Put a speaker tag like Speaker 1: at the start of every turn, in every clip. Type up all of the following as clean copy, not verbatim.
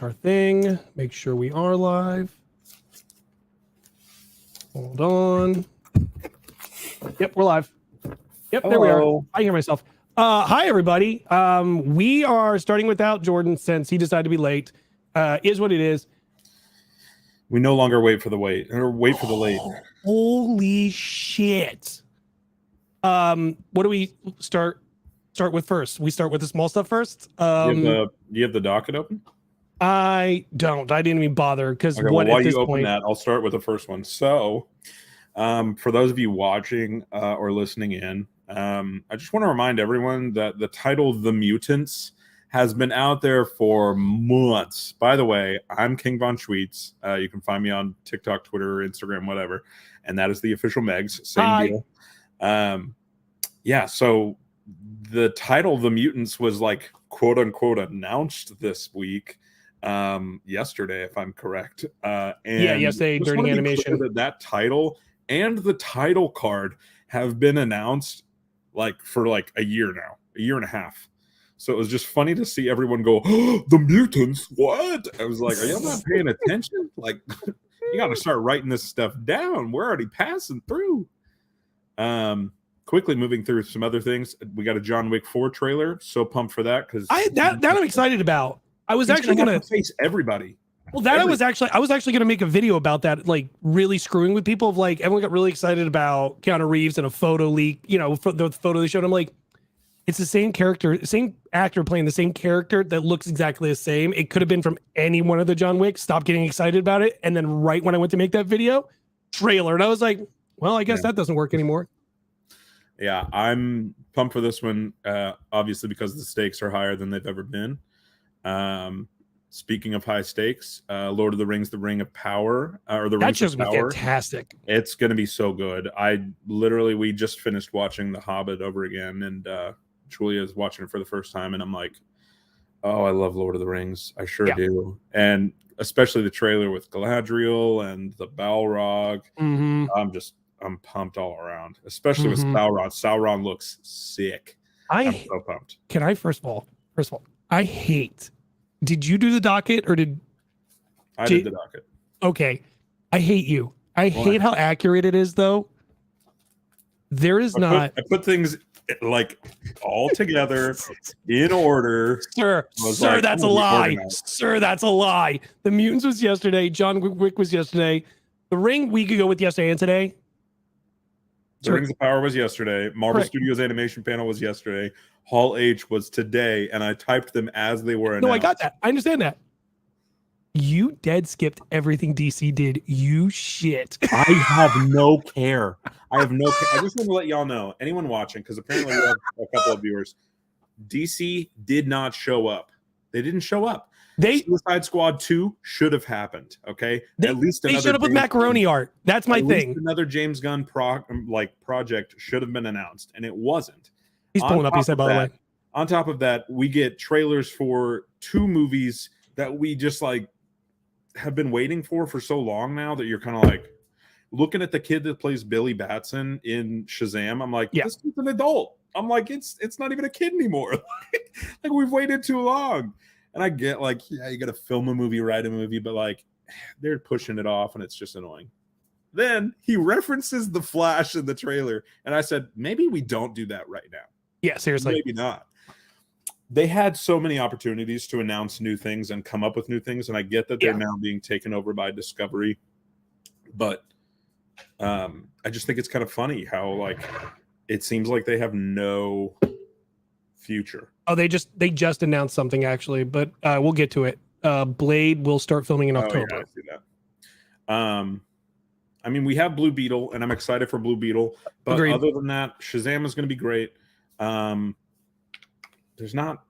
Speaker 1: our thing. Make sure we are live. Hold on. Yep, we're live. Yep, there we are. I hear myself. Hi, everybody. We are starting without Jordan since he decided to be late. Is what it is.
Speaker 2: We no longer wait for the wait or wait for the late.
Speaker 1: Holy shit. What do we start with first? We start with the small stuff first.
Speaker 2: Do you have the docket open?
Speaker 1: I don't. I didn't even bother because
Speaker 2: okay,
Speaker 1: what
Speaker 2: while
Speaker 1: at this
Speaker 2: you open
Speaker 1: point?
Speaker 2: that, I'll start with the first one. So, for those of you watching or listening in, I just want to remind everyone that the title "The Mutants" has been out there for months. By the way, I'm KingVonSchweetz. You can find me on TikTok, Twitter, Instagram, whatever, and that is the official Megs. Same deal. Yeah. So the title "The Mutants" was like quote unquote announced this week. Yesterday, if I'm correct. And
Speaker 1: yesterday during animation.
Speaker 2: That title and the title card have been announced for a year now, a year and a half. So it was just funny to see everyone go, oh, the mutants, what? I was like, are you not paying attention? Like, you got to start writing this stuff down. We're already passing through. Quickly moving through some other things. We got a John Wick 4 trailer. So pumped for that because
Speaker 1: that I'm excited about. I was actually gonna
Speaker 2: face everybody.
Speaker 1: Well, I was actually gonna make a video about that, like really screwing with people. Of like everyone got really excited about Keanu Reeves and a photo leak. You know, the photo they showed. I'm like, it's the same character, same actor playing the same character that looks exactly the same. It could have been from any one of the John Wicks. Stop getting excited about it. And then right when I went to make that video, trailer, and I was like, well, I guess that doesn't work anymore.
Speaker 2: Yeah, I'm pumped for this one. Obviously, because the stakes are higher than they've ever been. Speaking of high stakes, Lord of the Rings, The Ring of Power, or the Rings of Power. That should be
Speaker 1: fantastic.
Speaker 2: It's going to be so good. We just finished watching The Hobbit over again, and Julia is watching it for the first time, and I'm like, oh, I love Lord of the Rings. I sure do. And especially the trailer with Galadriel and the Balrog.
Speaker 1: Mm-hmm.
Speaker 2: I'm pumped all around, especially with Sauron. Sauron looks sick. I'm so pumped.
Speaker 1: Can I first of all, I hate. Did you do the docket or did
Speaker 2: I did the docket?
Speaker 1: Okay. I hate you. I hate how accurate it is though. There is
Speaker 2: I put things like all together in order.
Speaker 1: Sir, that's a lie. Sir, that's a lie. The Mutants was yesterday. John Wick was yesterday. The Ring we could go with yesterday and today.
Speaker 2: The Rings of Power was yesterday. Marvel Studios animation panel was yesterday. Hall H was today, and I typed them as they were announced.
Speaker 1: No, I got that. I understand that. You dead skipped everything DC did. You shit.
Speaker 2: I have no care. I just want to let y'all know, anyone watching, because apparently we have a couple of viewers. DC did not show up. They didn't show up. Suicide Squad 2 should have happened. Okay,
Speaker 1: at least they should have put macaroni art. That's my thing.
Speaker 2: Another James Gunn project should have been announced, and it wasn't.
Speaker 1: He's pulling up. He said, by the way.
Speaker 2: On top of that, we get trailers for 2 movies that we just have been waiting for so long now that you're kind of like looking at the kid that plays Billy Batson in Shazam. I'm like, this kid's an adult. I'm like, it's not even a kid anymore. like we've waited too long. And I get you got to film a movie, write a movie, but they're pushing it off, and it's just annoying. Then he references the Flash in the trailer, and I said, maybe we don't do that right now.
Speaker 1: Yeah, seriously.
Speaker 2: Maybe not. They had so many opportunities to announce new things and come up with new things, and I get that they're now being taken over by Discovery, but I just think it's kind of funny how it seems like they have no future.
Speaker 1: Oh, they just announced something actually, but we'll get to it. Blade will start filming in October.
Speaker 2: Yeah, I see that. I mean, we have Blue Beetle, and I'm excited for Blue Beetle. But Agreed. Other than that, Shazam is going to be great. There's not.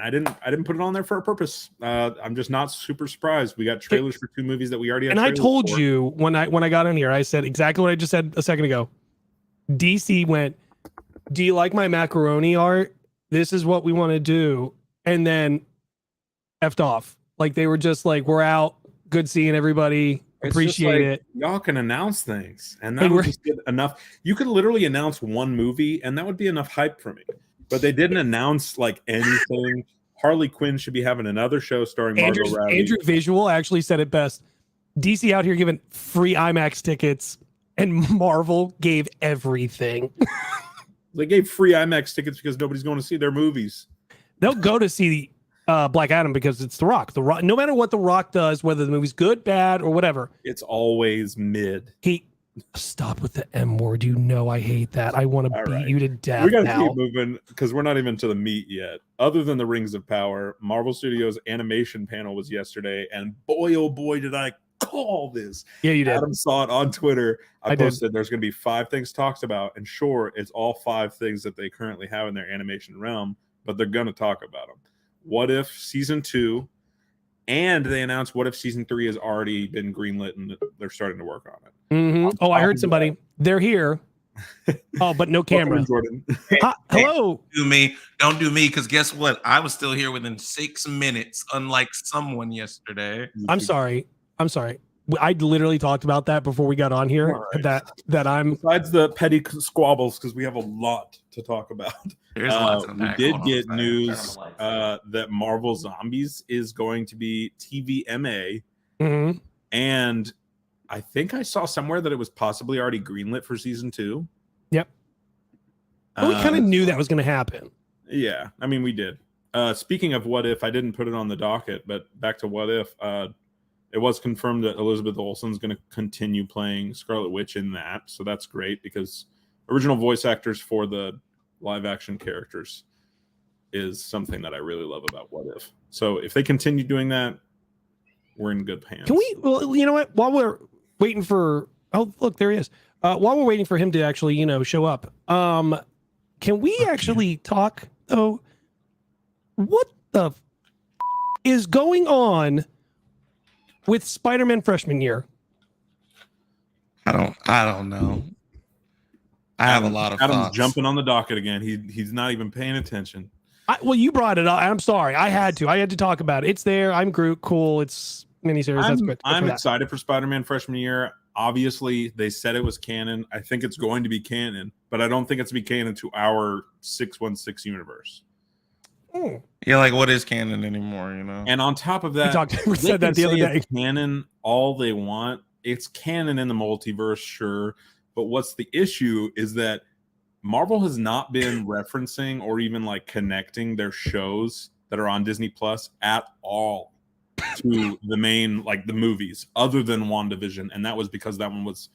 Speaker 2: I didn't put it on there for a purpose. I'm just not super surprised. We got trailers for 2 movies that we already had.
Speaker 1: And I told you when I got in here, I said exactly what I just said a second ago. DC went, do you like my macaroni art? This is what we want to do. And then effed off. They were just we're out. Good seeing everybody. Appreciate it.
Speaker 2: Y'all can announce things, and that would just get enough. You could literally announce one movie, and that would be enough hype for me. But they didn't announce anything Harley Quinn should be having another show starring Margot Robbie.
Speaker 1: Andrew Visual actually said it best. DC out here giving free IMAX tickets, and Marvel gave everything.
Speaker 2: They gave free IMAX tickets because nobody's going to see their movies.
Speaker 1: They'll go to see Black Adam because it's The Rock. The Rock, no matter what The Rock does, whether the movie's good, bad, or whatever,
Speaker 2: it's always mid.
Speaker 1: Stop with the M word. You know I hate that. I want to beat you to death.
Speaker 2: We got to keep moving because we're not even to the meat yet. Other than the Rings of Power, Marvel Studios animation panel was yesterday, and boy, oh boy, did I call this.
Speaker 1: Yeah, you did.
Speaker 2: Adam saw it on Twitter. I posted there's going to be 5 things talked about, and sure, it's all 5 things that they currently have in their animation realm, but they're going to talk about them. What If Season 2, and they announced What If Season 3 has already been greenlit and they're starting to work on it.
Speaker 1: Mm-hmm. Oh, I heard somebody. They're here. Oh, but no camera.
Speaker 2: Jordan.
Speaker 1: Hi, hello.
Speaker 3: Don't do me, because guess what? I was still here within 6 minutes, unlike someone yesterday.
Speaker 1: I'm sorry. I literally talked about that before we got on here. Right. That I'm
Speaker 2: besides the petty squabbles, because we have a lot to talk about. We did get news that Marvel Zombies is going to be TVMA, and I think I saw somewhere that it was possibly already greenlit for season 2. Yep.
Speaker 1: Well, we kind of knew that was going to happen.
Speaker 2: Yeah, I mean, we did. Speaking of What If, I didn't put it on the docket, but back to What If. It was confirmed that Elizabeth Olsen's going to continue playing Scarlet Witch in that, so that's great because original voice actors for the live-action characters is something that I really love about What If. So if they continue doing that, we're in good hands.
Speaker 1: Can we? Well, you know what? While we're waiting for, oh look, there he is. While we're waiting for him to actually, show up, can we actually talk though? What the is going on with Spider-Man freshman year?
Speaker 3: I don't know. I have a lot of
Speaker 2: Adam's
Speaker 3: thoughts.
Speaker 2: Jumping on the docket again. He's not even paying attention.
Speaker 1: Well, you brought it up. I'm sorry. I had to talk about it. It's there. I'm Groot. Cool. It's miniseries. That's good.
Speaker 2: I'm excited for Spider-Man freshman year. Obviously, they said it was canon. I think it's going to be canon, but I don't think it's to be canon to our 616 universe.
Speaker 3: Yeah, like what is canon anymore,
Speaker 2: And on top of that,
Speaker 1: we said that the other day.
Speaker 2: Canon all they want. It's canon in the multiverse, sure. But what's the issue is that Marvel has not been referencing or even like connecting their shows that are on Disney Plus at all to the main, like the movies, other than WandaVision. And that was because that one was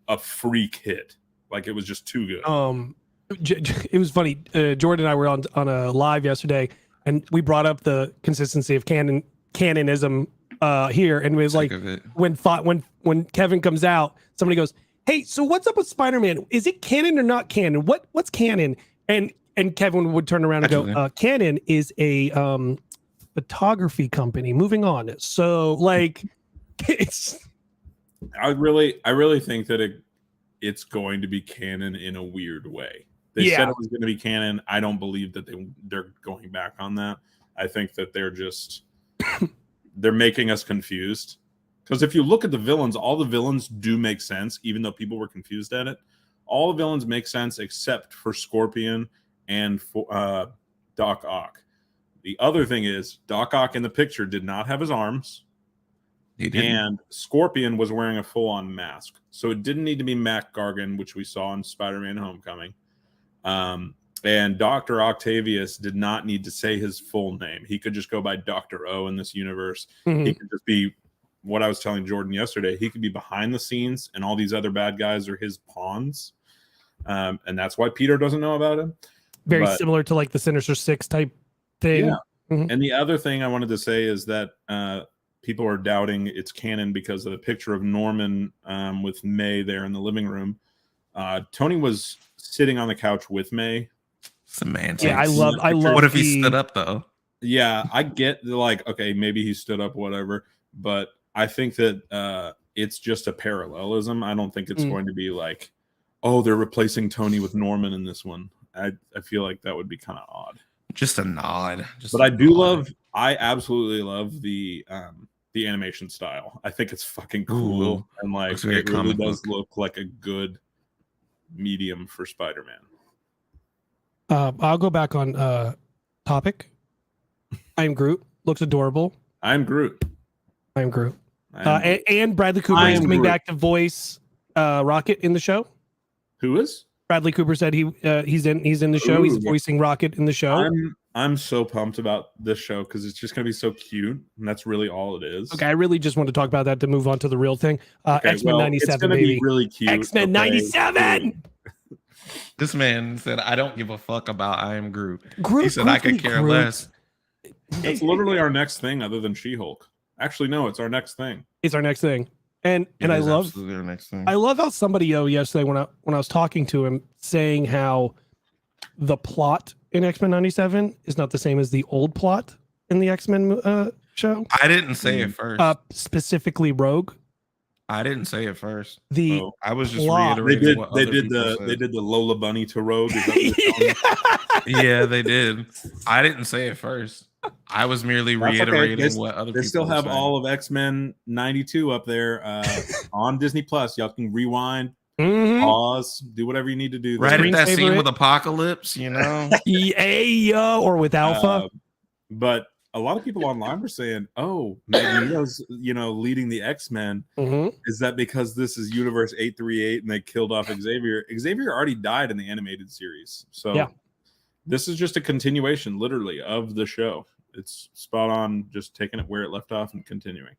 Speaker 2: a freak hit. Like it was just too good.
Speaker 1: It was funny. Jordan and I were on a live yesterday, and we brought up the consistency of canonism here, and it was like when Kevin comes out, somebody goes, "Hey, so what's up with Spider-Man? Is it canon or not canon? What's canon?" And Kevin would turn around and go, "Canon is a photography company." Moving on. So like, it's.
Speaker 2: I really think that it's going to be canon in a weird way. They said it was going to be canon. I don't believe that they're going back on that. I think that they're just they're making us confused. Because if you look at the villains, all the villains do make sense, even though people were confused at it. All the villains make sense except for Scorpion and for Doc Ock. The other thing is Doc Ock in the picture did not have his arms.
Speaker 3: He didn't.
Speaker 2: And Scorpion was wearing a full-on mask. So it didn't need to be Mac Gargan, which we saw in Spider-Man Homecoming. And Dr. Octavius did not need to say his full name. He could just go by Dr. O in this universe. Mm-hmm. He could just be what I was telling Jordan yesterday. He could be behind the scenes, and all these other bad guys are his pawns. And that's why Peter doesn't know about him.
Speaker 1: Very similar to like the Sinister Six type thing.
Speaker 2: Yeah. Mm-hmm. And the other thing I wanted to say is that people are doubting it's canon because of the picture of Norman with May there in the living room. Tony was sitting on the couch with May.
Speaker 3: Semantics.
Speaker 1: Yeah, I love.
Speaker 3: What if he stood up though?
Speaker 2: Yeah, I get like, okay, maybe he stood up, whatever. But I think that it's just a parallelism. I don't think it's going to be like, oh, they're replacing Tony with Norman in this one. I feel like that would be kind of odd.
Speaker 3: Just a nod.
Speaker 2: I absolutely love the animation style. I think it's fucking cool.
Speaker 3: Ooh,
Speaker 2: and like it really does look like a good medium for Spider-Man.
Speaker 1: I'll go back on topic. I'm Groot. Looks adorable.
Speaker 2: I'm Groot.
Speaker 1: I'm Groot.
Speaker 2: I'm Groot.
Speaker 1: And Bradley Cooper is coming back to voice Rocket in the show.
Speaker 2: Who is?
Speaker 1: Bradley Cooper said he's in the show.
Speaker 2: Ooh.
Speaker 1: He's voicing Rocket in the show.
Speaker 2: I'm so pumped about this show because it's just gonna be so cute, and that's really all it is.
Speaker 1: Okay, I really just want to talk about that to move on to the real thing. X-Men 97,
Speaker 2: it's gonna
Speaker 1: baby.
Speaker 2: be really cute.
Speaker 1: X-Men 97.
Speaker 3: This man said, "I don't give a fuck about I Am Groot."
Speaker 1: Groot
Speaker 3: He said, "I could care less."
Speaker 2: That's literally our next thing, other than She-Hulk. Actually, no, it's our next thing.
Speaker 1: It's our next thing, and I love
Speaker 3: our next thing.
Speaker 1: I love how somebody yesterday when I was talking to him saying how the plot in X-Men 97 is not the same as the old plot in the X-Men show.
Speaker 3: I didn't say it first.
Speaker 1: Specifically Rogue.
Speaker 3: I didn't say it first.
Speaker 1: I
Speaker 3: was just
Speaker 1: plot.
Speaker 3: reiterating
Speaker 2: They did the Lola Bunny to Rogue. Is that what
Speaker 3: Yeah, they did. I didn't say it first. I was merely reiterating what other people
Speaker 2: They still have
Speaker 3: saying.
Speaker 2: all of X-Men 92 up there on Disney Plus. Y'all can rewind, pause, do whatever you need to do.
Speaker 3: Right at that
Speaker 1: Screensaver
Speaker 3: scene with Apocalypse, you know?
Speaker 1: EA or with Alpha.
Speaker 2: But a lot of people online were saying, "Oh, Magneto's, leading the X-Men." Is that because this is Universe 838 and they killed off Xavier? Xavier already died in the animated series, so this is just a continuation, literally, of the show. It's spot on, just taking it where it left off and continuing.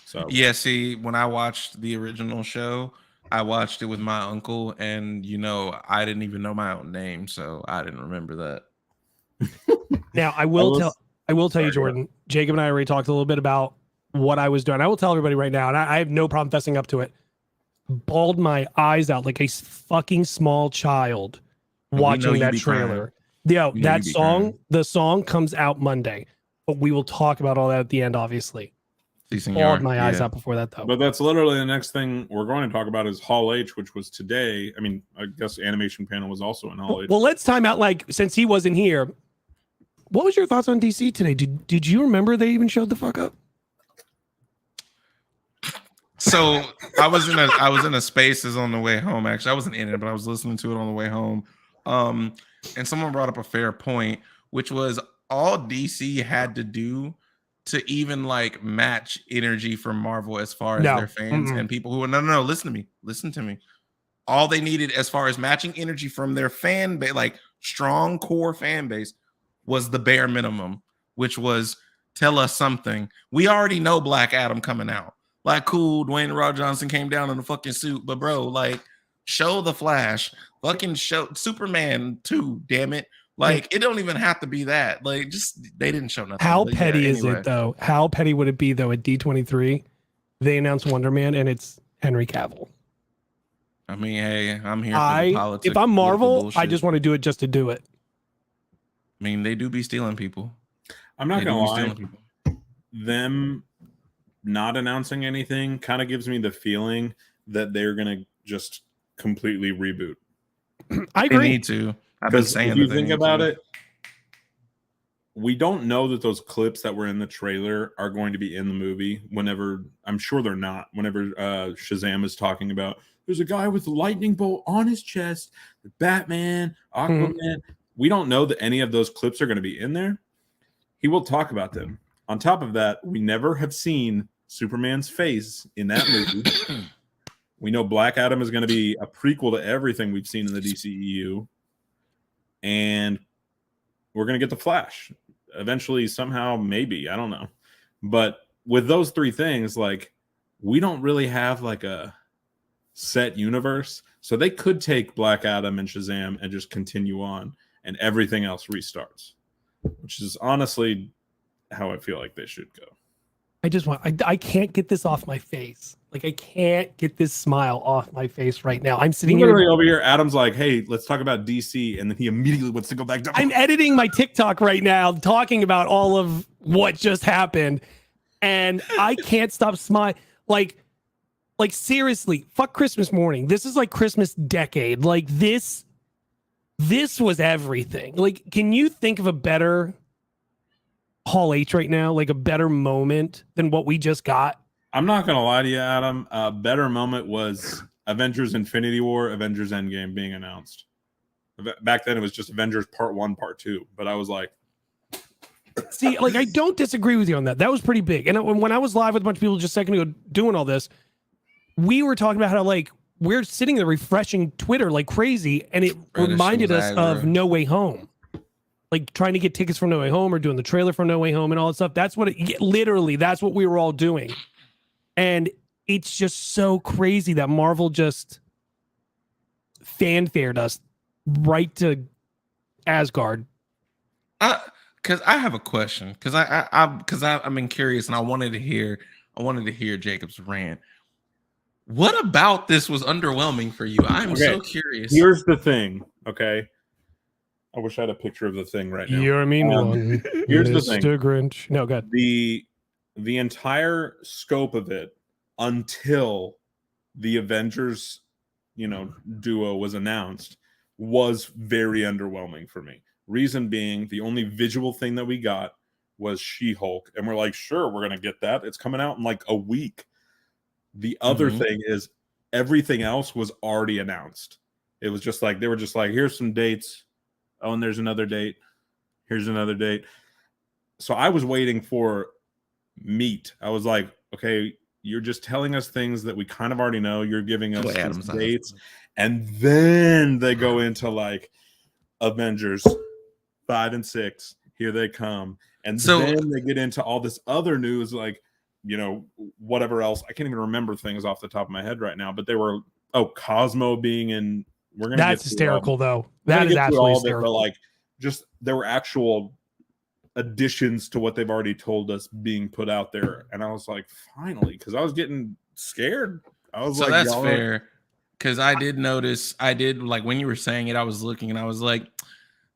Speaker 2: So
Speaker 3: yeah, see, when I watched the original show, I watched it with my uncle, and I didn't even know my own name, so I didn't remember that.
Speaker 1: Now I will tell you, Jordan. Jacob and I already talked a little bit about what I was doing. I will tell everybody right now, and I have no problem fessing up to it. Bawled my eyes out like a fucking small child watching that trailer. Yeah, that song, the song comes out Monday, but we will talk about all that at the end, obviously. Bawled my eyes out before that, though.
Speaker 2: But that's literally the next thing we're going to talk about is Hall H, which was today. I mean, I guess Animation Panel was also in Hall H.
Speaker 1: Well, let's time out, since he wasn't here. What was your thoughts on DC today? Did you remember they even showed the fuck up?
Speaker 3: So I was in a Spaces on the way home. Actually, I wasn't in it, but I was listening to it on the way home. And someone brought up a fair point, which was all DC had to do to even match energy from Marvel as far as their fans and people who are no, listen to me. All they needed as far as matching energy from their fan base, strong core fan base, was the bare minimum, which was tell us something. We already know Black Adam coming out. Cool, Dwayne The Rock Johnson came down in a fucking suit, but bro, show the Flash, fucking show Superman 2, damn it. It don't even have to be that. Just they didn't show nothing.
Speaker 1: How petty is it though? How petty would it be though at D23? They announced Wonder Man and it's Henry Cavill.
Speaker 3: I mean, hey, I'm here for the politics.
Speaker 1: If I'm Marvel, I just want to do it just to do it.
Speaker 3: I mean, they do be stealing people.
Speaker 2: I'm not gonna lie. Them not announcing anything kind of gives me the feeling that they're gonna just completely reboot.
Speaker 1: I agree.
Speaker 3: They need to. I've been saying
Speaker 2: if you think about it, we don't know that those clips that were in the trailer are going to be in the movie. Whenever I'm sure they're not. Whenever Shazam is talking about, there's a guy with a lightning bolt on his chest, Batman, Aquaman. We don't know that any of those clips are going to be in there. He will talk about them. On top of that, we never have seen Superman's face in that movie. We know Black Adam is going to be a prequel to everything we've seen in the DCEU. And we're going to get the Flash. Eventually, somehow, maybe. I don't know. But with those three things, we don't really have a set universe. So they could take Black Adam and Shazam and just continue on. And everything else restarts. Which is honestly how I feel like they should go.
Speaker 1: I can't get this off my face. I can't get this smile off my face right now. I'm sitting
Speaker 2: literally over here. Adam's like, hey, let's talk about DC. And then he immediately wants to go back to
Speaker 1: I'm editing my TikTok right now, talking about all of what just happened. And I can't stop smiling. Seriously, fuck Christmas morning. This is Christmas decade. This was everything. Can you think of a better Hall H right now? A better moment than what we just got?
Speaker 2: I'm not going to lie to you, Adam. A better moment was Avengers Infinity War, Avengers Endgame being announced. Back then, it was just Avengers Part 1, Part 2. But I was like,
Speaker 1: See, like, I don't disagree with you on that. That was pretty big. And when I was live with a bunch of people just a second ago doing all this, we were talking about how, like, we're sitting there refreshing Twitter like crazy, and it reminded us of No Way Home. Like, trying to get tickets for No Way Home or doing the trailer for No Way Home and all that stuff. That's what literally, that's what we were all doing. And it's just so crazy that Marvel just fanfared us right to Asgard.
Speaker 3: Because I have a question. Because I've been curious, and I wanted to hear Jacob's rant. What about this was underwhelming for you? I'm so curious.
Speaker 2: Here's the thing, okay? I wish I had a picture of the thing right now.
Speaker 1: You're a mean one.
Speaker 2: Here's the thing.
Speaker 1: Grinch. No, go ahead.
Speaker 2: The entire scope of it until the Avengers, duo was announced was very underwhelming for me. Reason being, the only visual thing that we got was She-Hulk, and we're like, sure, we're gonna get that. It's coming out in like a week. The other thing is everything else was already announced. It was just like, they were just like, here's some dates. Oh, and there's another date. Here's another date. So I was waiting for meat. I was like, okay, you're just telling us things that we kind of already know. You're giving us these dates. And then they go into like Avengers 5 and 6. Here they come. And then they get into all this other news, like, whatever else. I can't even remember things off the top of my head right now, but they were, Cosmo being in.
Speaker 1: That's hysterical, though. That is absolutely hysterical.
Speaker 2: But like, just there were actual additions to what they've already told us being put out there, and I was like, finally, because I was getting scared. I was like,
Speaker 3: that's fair. Because I did notice, like when you were saying it, I was looking and I was like,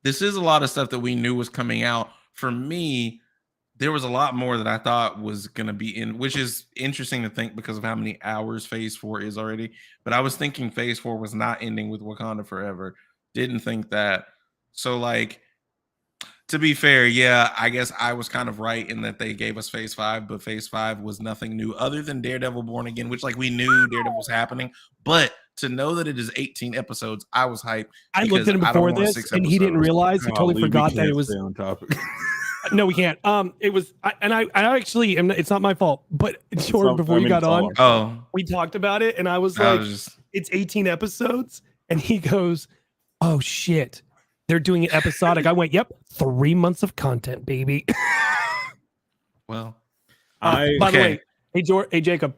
Speaker 3: this is a lot of stuff that we knew was coming out. For me, there was a lot more that I thought was going to be in, which is interesting to think because of how many hours Phase 4 is already. But I was thinking Phase 4 was not ending with Wakanda Forever. Didn't think that. So, like, to be fair, yeah, I guess I was kind of right in that they gave us Phase 5, but Phase 5 was nothing new other than Daredevil Born Again, which, like, we knew Daredevil was happening. But to know that it is 18 episodes, I was hyped.
Speaker 1: I looked at him before this, and he didn't realize. He totally forgot that it was
Speaker 2: on topic.
Speaker 1: No, we can't. It was, I actually am. It's not my fault. But Jordan, before we got on, we talked about it, and I was like, "It's 18 episodes," and he goes, "Oh shit, they're doing it episodic." I went, "Yep, 3 months of content, baby."
Speaker 3: Well,
Speaker 1: by the way, hey Jacob.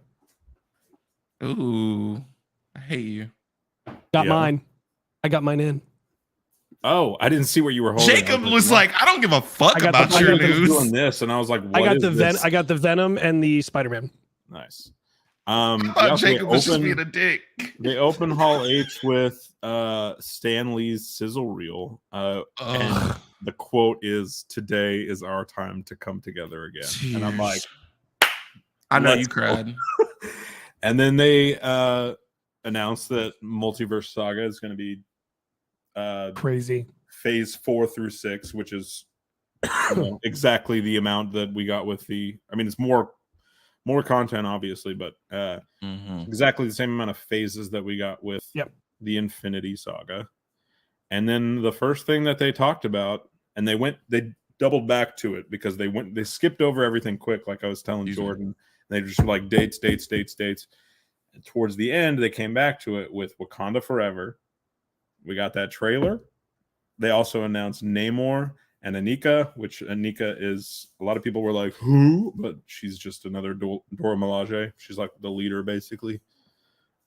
Speaker 3: Ooh, I hate you.
Speaker 1: Got mine. I got mine in.
Speaker 2: Oh, I didn't see where you were holding.
Speaker 3: Jacob was like, I don't give a fuck about your news.
Speaker 2: Doing this, and I was like,
Speaker 1: I got the Venom and the Spider-Man.
Speaker 2: Nice.
Speaker 3: Jacob was just being a dick.
Speaker 2: They open Hall H with Stan Lee's sizzle reel. And the quote is, "Today is our time to come together again." Jeez. And I'm like,
Speaker 3: I know you cried.
Speaker 2: And then they announced that Multiverse Saga is going to be
Speaker 1: crazy.
Speaker 2: Phase 4 through 6, which is exactly the amount that we got with the. I mean, it's more content, obviously, but exactly the same amount of phases that we got with the Infinity Saga. And then the first thing that they talked about, and they doubled back to it because they skipped over everything quick, like I was telling Jordan. They just were like dates. And towards the end, they came back to it with Wakanda Forever. We got that trailer. They also announced Namor and Anika, which Anika is, a lot of people were like, who? But she's just another Dora Milaje. She's like the leader, basically.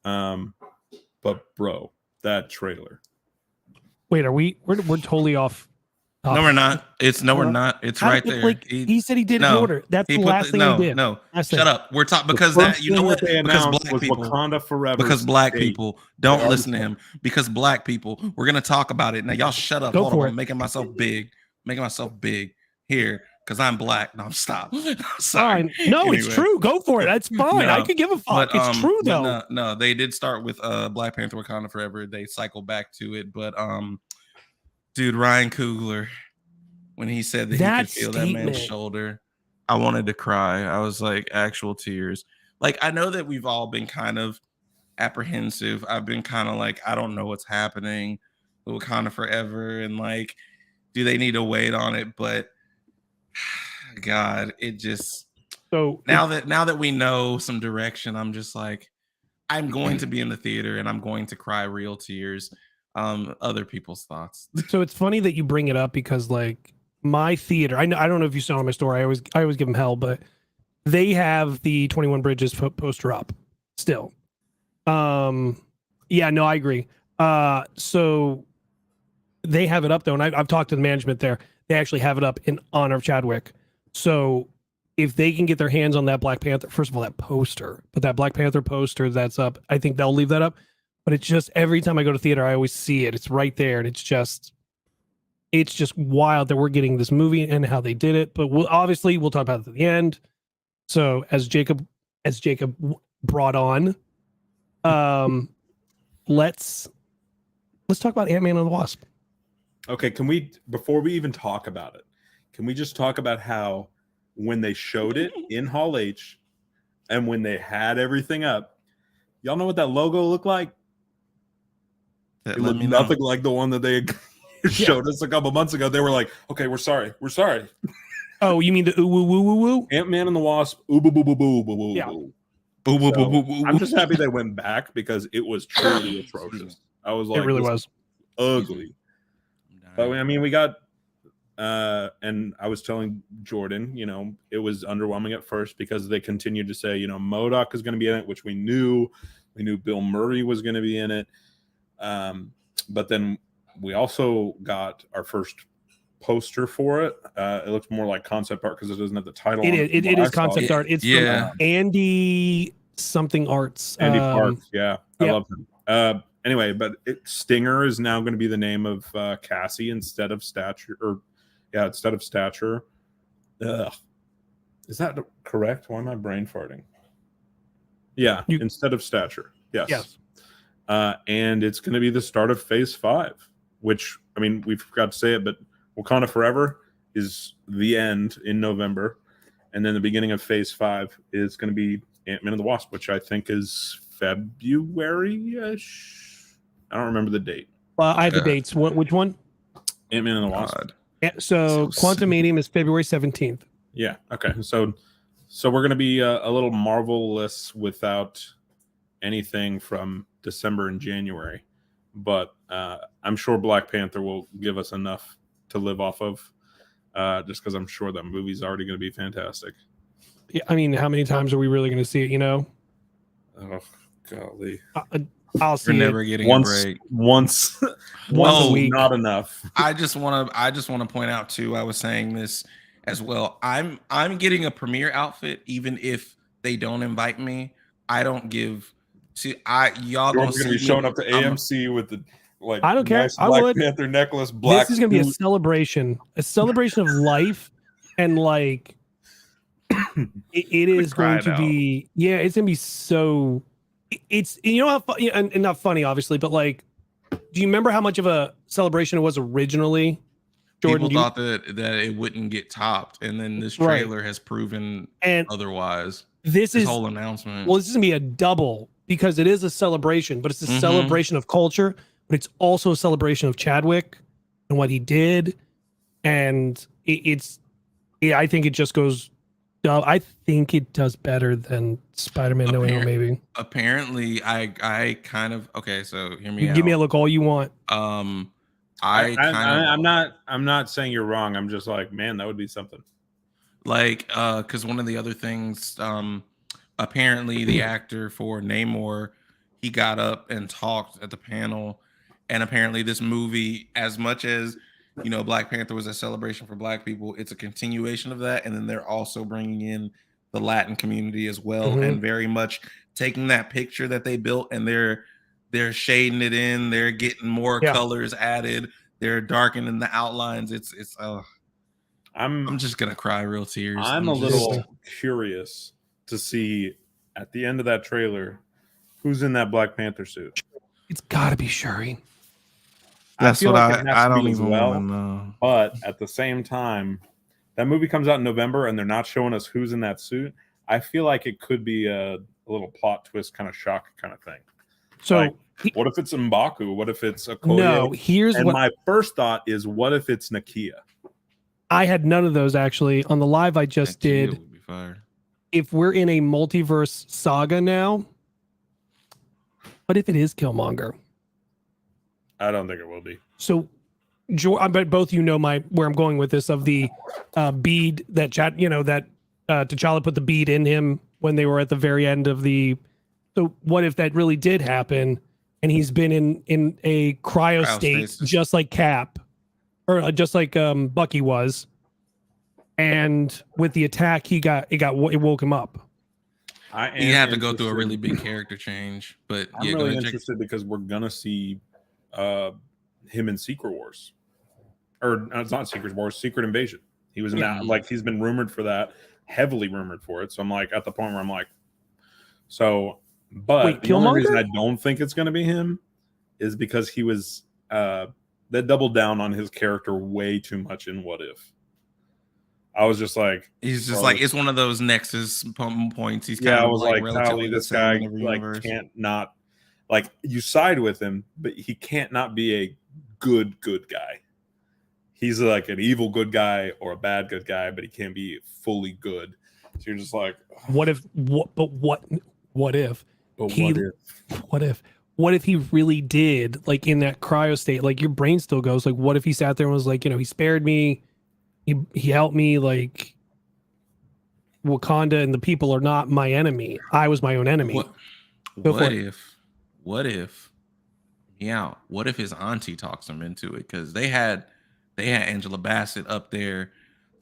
Speaker 2: But bro, that trailer.
Speaker 1: Wait, we're totally off?
Speaker 3: No, we're not. We're not. It's right there.
Speaker 1: Like, he said he did in order. That's the last thing he did.
Speaker 3: No, shut up. We're talking because that, you know what? Because black people.
Speaker 2: Wakanda Forever.
Speaker 3: Because black people don't listen to him. Because black people. We're gonna talk about it now. Y'all shut up.
Speaker 1: Go for it.
Speaker 3: I'm making myself big here because I'm black. No, stop. Sorry.
Speaker 1: Fine. No, anyway. It's true. Go for it. That's fine. I could give a fuck. It's true though.
Speaker 3: No, they did start with Black Panther Wakanda Forever. They cycled back to it, but dude, Ryan Coogler, when he said that he could feel that man's shoulder, I wanted to cry. I was like, actual tears. Like, I know that we've all been kind of apprehensive. I've been kind of like, I don't know what's happening with Wakanda Forever, and like, do they need to wait on it? But God, it just
Speaker 1: So
Speaker 3: now that we know some direction, I'm just like, I'm going to be in the theater and I'm going to cry real tears. Other people's thoughts.
Speaker 1: So it's funny that you bring it up because like my theater, I don't know if you saw my story. I always give them hell, but they have the 21 Bridges poster up still. Yeah, no, I agree. So they have it up though, and I've talked to the management there. They actually have it up in honor of Chadwick. So if they can get their hands on that Black Panther, first of all, that poster, but that Black Panther poster that's up, I think they'll leave that up. But it's just every time I go to theater, I always see it. It's right there, and it's just wild that we're getting this movie and how they did it. But we'll talk about it at the end. So as Jacob brought on, let's talk about Ant-Man and the Wasp.
Speaker 2: Okay, can we, before we even talk about it, can we just talk about how when they showed it in Hall H and when they had everything up, y'all know what that logo looked like? It looked nothing like the one that they showed us a couple months ago. They were like, okay, we're sorry.
Speaker 1: Oh, you mean the ooh woo woo woo woo?
Speaker 2: Ant-Man and the Wasp, ooh boo boo boo boo boo boo.
Speaker 1: Yeah.
Speaker 2: Boo, boo, boo, boo, boo. I'm just happy they went back because it was truly atrocious. I was like,
Speaker 1: it really was
Speaker 2: ugly. But I mean, we got, and I was telling Jordan, you know, it was underwhelming at first because they continued to say, you know, MODOK is going to be in it, which we knew. We knew Bill Murray was going to be in it. But then we also got our first poster for it. It looks more like concept art because it doesn't have the title.
Speaker 1: It is concept art. It's from Andy something arts.
Speaker 2: Andy Parks. Yeah. I love him. Anyway, but Stinger is now going to be the name of Cassie instead of Stature. Instead of Stature. Ugh. Is that correct? Why am I brain farting? Yeah, instead of Stature. Yes. And it's going to be the start of Phase 5, which, I mean, we've got to say it, but Wakanda Forever is the end in November. And then the beginning of Phase 5 is going to be Ant-Man and the Wasp, which I think is February-ish. I don't remember the date.
Speaker 1: I have the dates. Which one?
Speaker 2: Ant-Man and the Wasp.
Speaker 1: So Quantumanium is February 17th.
Speaker 2: Yeah. Okay. So we're going to be a little Marvel-less without anything from December and January, but I'm sure Black Panther will give us enough to live off of, just because I'm sure that movie's already going to be fantastic.
Speaker 1: Yeah, I mean, how many times are we really going to see it? You know?
Speaker 2: Oh golly!
Speaker 1: I'll see.
Speaker 3: You're never getting a break.
Speaker 2: Once a week, not enough.
Speaker 3: I just want to point out too. I was saying this as well. I'm getting a premiere outfit, even if they don't invite me. I don't give. See, y'all
Speaker 2: going to be showing up to AMC with the
Speaker 1: I don't care.
Speaker 2: Nice Black Panther necklace.
Speaker 1: This is going to be a celebration of life, and like it is going to be. Yeah, it's going to be so. It's, you know how and not funny obviously, but like, do you remember how much of a celebration it was originally? Jordan,
Speaker 3: people thought that it wouldn't get topped, and then this trailer has proven otherwise. This whole announcement.
Speaker 1: Well, this is gonna be a double because it is a celebration, but it's a celebration of culture, but it's also a celebration of Chadwick and what he did, and I think it just goes. I think it does better than Spider-Man No Way Home, maybe.
Speaker 3: Apparently, I kind of so hear me out.
Speaker 1: Give me a look all you want.
Speaker 2: I'm not saying you're wrong. I'm just like, man, that would be something.
Speaker 3: Like, because one of the other things, apparently the actor for Namor, he got up and talked at the panel, and apparently this movie, as much as Black Panther was a celebration for Black people, it's a continuation of that, and then they're also bringing in the Latin community as well, and very much taking that picture that they built, and they're shading it in, they're getting more colors added, they're darkening the outlines. I'm just gonna cry real tears.
Speaker 2: I'm a little curious to see at the end of that trailer who's in that Black Panther suit.
Speaker 1: It's got to be Shuri.
Speaker 3: That's what I don't even want to know.
Speaker 2: But at the same time, that movie comes out in November and they're not showing us who's in that suit. I feel like it could be a little plot twist, kind of shock kind of thing.
Speaker 1: So
Speaker 2: like, what if it's M'Baku? What if it's Okoye?
Speaker 1: No,
Speaker 2: my first thought is, what if it's Nakia?
Speaker 1: I had none of those actually. On the live I just
Speaker 3: That shield
Speaker 1: did.
Speaker 3: would be fire.
Speaker 1: If we're in a multiverse saga now, what if it is Killmonger?
Speaker 2: I don't think it will be.
Speaker 1: So, I bet both you know where I'm going with this of the bead that T'Challa put the bead in him when they were at the very end of the. So what if that really did happen, and he's been in a cryo state
Speaker 3: Cryostasis.
Speaker 1: just like Cap, or just like Bucky was, and with the attack it woke him up.
Speaker 3: You have to go through a really big character change, but
Speaker 2: I'm
Speaker 3: yeah, go
Speaker 2: really
Speaker 3: ahead, Jake.
Speaker 2: interested because we're gonna see him in Secret Wars, or it's not Secret Wars, Secret Invasion. He was in that. Like, he's been rumored for that, heavily rumored for it. So I'm like at the point where I'm like, so. But
Speaker 1: Wait,
Speaker 2: the only
Speaker 1: Killmonger?
Speaker 2: reason I don't think it's gonna be him is because he was that doubled down on his character way too much in What If. I was just like,
Speaker 3: He's just
Speaker 2: bro,
Speaker 3: like, it's one of those nexus points. He's kind
Speaker 2: yeah, I
Speaker 3: of
Speaker 2: was like,
Speaker 3: relatively
Speaker 2: Tally,
Speaker 3: the
Speaker 2: this
Speaker 3: same
Speaker 2: guy
Speaker 3: in every
Speaker 2: like
Speaker 3: universe.
Speaker 2: can't not, like, you side with him, but he can't not be a good guy. He's like an evil good guy or a bad good guy, but he can't be fully good. So you're just like,
Speaker 1: What if he really did, like, in that cryo state, like, your brain still goes, like, what if he sat there and was like, he spared me, he helped me, like, Wakanda and the people are not my enemy. I was my own enemy.
Speaker 3: What if his auntie talks him into it? Because they had Angela Bassett up there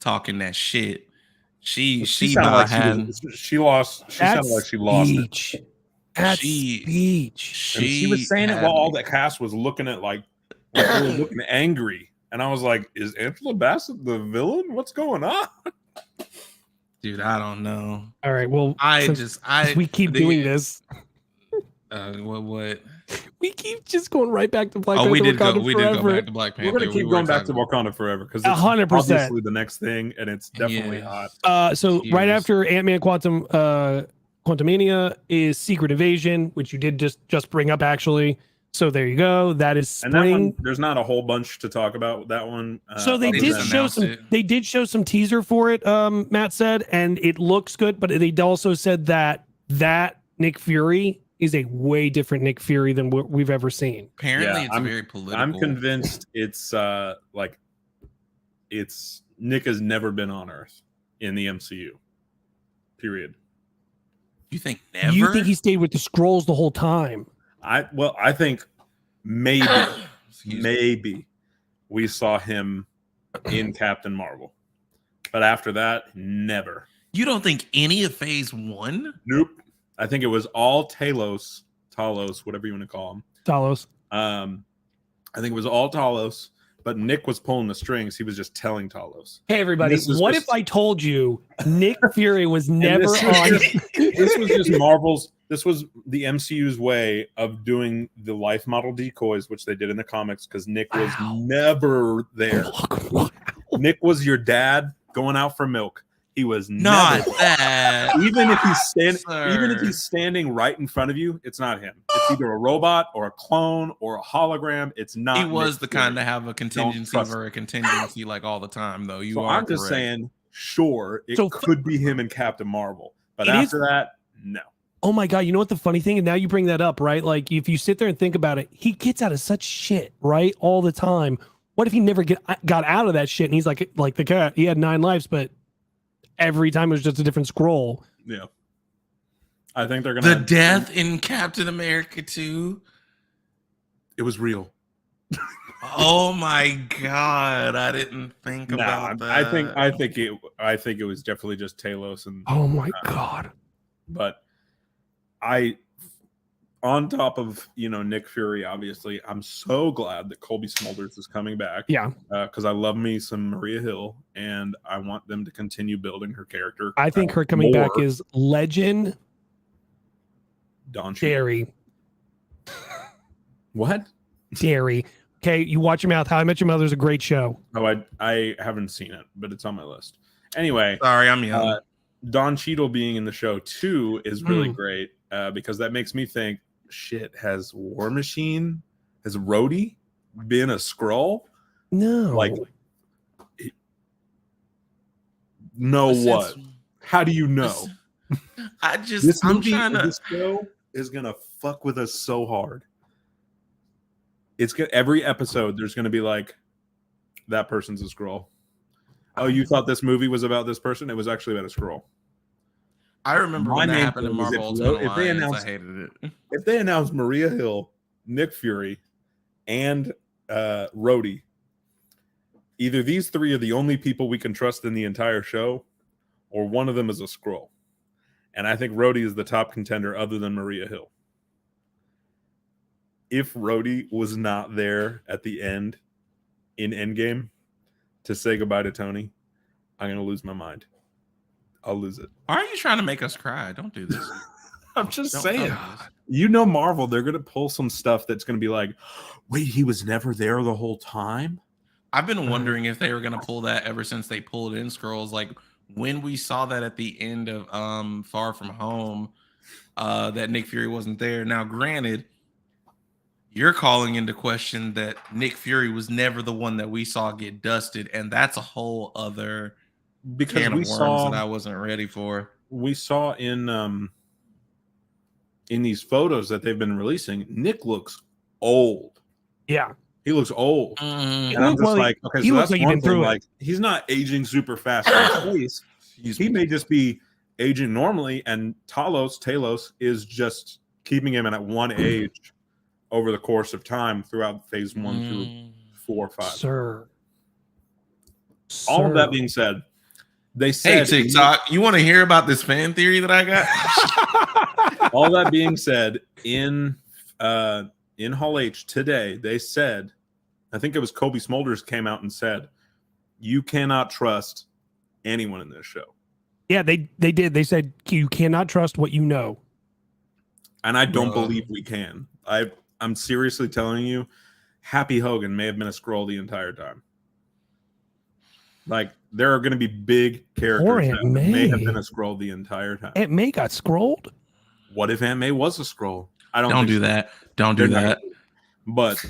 Speaker 3: talking that shit. She
Speaker 2: sounded like she lost. She sounded like she lost it.
Speaker 1: That speech.
Speaker 2: And she was saying it while all that cast was looking at they were looking angry. And I was like, is Angela Bassett the villain? What's going on?
Speaker 3: Dude, I don't know.
Speaker 1: All right, well, we keep doing this.
Speaker 3: What?
Speaker 1: We keep just going right back to Black Panther.
Speaker 3: We did go
Speaker 1: Forever.
Speaker 3: back to Black Panther.
Speaker 2: We're gonna keep going back to Wakanda Forever because it's
Speaker 1: 100%.
Speaker 2: obviously the next thing, and it's definitely hot.
Speaker 1: So right after Ant-Man Quantumania is Secret Invasion, which you did just bring up actually. So there you go. That is spring.
Speaker 2: And that one, there's not a whole bunch to talk about with that one.
Speaker 1: So they did show some. They did show some teaser for it. Matt said, and it looks good. But they also said that Nick Fury is a way different Nick Fury than what we've ever seen.
Speaker 3: Apparently, it's very political.
Speaker 2: I'm convinced it's Nick has never been on Earth in the MCU. Period.
Speaker 3: You think never?
Speaker 1: You think he stayed with the Skrulls the whole time?
Speaker 2: I think maybe we saw him in Captain Marvel, but after that, never.
Speaker 3: You don't think any of Phase 1?
Speaker 2: Nope. I think it was all Talos, whatever you want to call him.
Speaker 1: Talos.
Speaker 2: I think it was all Talos, but Nick was pulling the strings. He was just telling Talos.
Speaker 1: Hey, everybody, what if I told you Nick Fury was never on?
Speaker 2: This was just Marvel's. This was the MCU's way of doing the life model decoys, which they did in the comics, because Nick was never there. Nick was your dad going out for milk. He was
Speaker 3: not
Speaker 2: never
Speaker 3: that.
Speaker 2: Even if he's standing right in front of you, it's not him. It's either a robot or a clone or a hologram. It's not.
Speaker 3: He was
Speaker 2: Nick
Speaker 3: the
Speaker 2: Fury.
Speaker 3: kind to have a contingency for a contingency like all the time, though.
Speaker 2: I'm just saying, sure, it could be him and Captain Marvel, but after that, no.
Speaker 1: Oh my God, you know what the funny thing is? Now you bring that up, right? Like, if you sit there and think about it, he gets out of such shit, right? All the time. What if he never got out of that shit and he's like the cat? He had 9 lives, but every time it was just a different scroll.
Speaker 2: Yeah. I think they're gonna.
Speaker 3: The death in Captain America 2.
Speaker 2: It was real.
Speaker 3: Oh my God, I didn't think about that.
Speaker 2: I think it was definitely just Talos and.
Speaker 1: Oh my God.
Speaker 2: But on top of Nick Fury, obviously, I'm so glad that Colby Smulders is coming back.
Speaker 1: Yeah,
Speaker 2: because I love me some Maria Hill, and I want them to continue building her character.
Speaker 1: I think her coming back is legend.
Speaker 2: Don
Speaker 1: Dairy.
Speaker 2: What?
Speaker 1: Dairy. Okay, you watch your mouth. How I Met Your Mother is a great show.
Speaker 2: Oh, I haven't seen it, but it's on my list. Anyway,
Speaker 3: sorry, I'm young.
Speaker 2: Don Cheadle being in the show too is really great because that makes me think, shit, has War Machine, has Rhodey been a Skrull?
Speaker 1: No.
Speaker 2: Like, know what? How do you know? This movie, this show is gonna fuck with us so hard. It's good. Every episode, there's gonna be like, that person's a scroll. Oh, you thought this movie was about this person? It was actually about a scroll.
Speaker 3: I remember when that happened in Marvel Ultimate Alliance. I hated it.
Speaker 2: If they announced Maria Hill, Nick Fury, and Rhodey, either these three are the only people we can trust in the entire show, or one of them is a scroll. And I think Rhodey is the top contender other than Maria Hill. If Rhodey was not there at the end in Endgame to say goodbye to Tony, I'm going to lose my mind. I'll lose it.
Speaker 3: Why are you trying to make us cry? Don't do this.
Speaker 2: I'm just saying. You know Marvel, they're going to pull some stuff that's going to be like, wait, he was never there the whole time?
Speaker 3: I've been wondering if they were going to pull that ever since they pulled in Skrulls. Like, when we saw that at the end of Far From Home, that Nick Fury wasn't there. Now, granted, you're calling into question that Nick Fury was never the one that we saw get dusted, and that's a whole other can of worms that I wasn't ready for.
Speaker 2: We saw in these photos that they've been releasing, Nick looks old.
Speaker 1: Yeah.
Speaker 2: He looks old. And I'm just like, okay,
Speaker 1: he
Speaker 2: so
Speaker 1: looks
Speaker 2: that's
Speaker 1: like
Speaker 2: one thing. Like, he's not aging super fast in space. He may just be aging normally, and Talos is just keeping him at one age over the course of time throughout phase 1 through 4, 5.
Speaker 1: Sir.
Speaker 2: All of that being said, they said,
Speaker 3: hey, TikTok, you want to hear about this fan theory that I got?
Speaker 2: All that being said, in Hall H today, they said, I think it was Kobe Smulders came out and said, you cannot trust anyone in this show.
Speaker 1: Yeah, they did. They said you cannot trust what you know.
Speaker 2: And I don't believe we can. I'm seriously telling you, Happy Hogan may have been a scroll the entire time. Like, there are going to be big characters that may have been a scroll the entire time.
Speaker 1: Aunt May got scrolled?
Speaker 2: What if Aunt May was a scroll?
Speaker 3: Don't do that. Don't do that.
Speaker 2: But,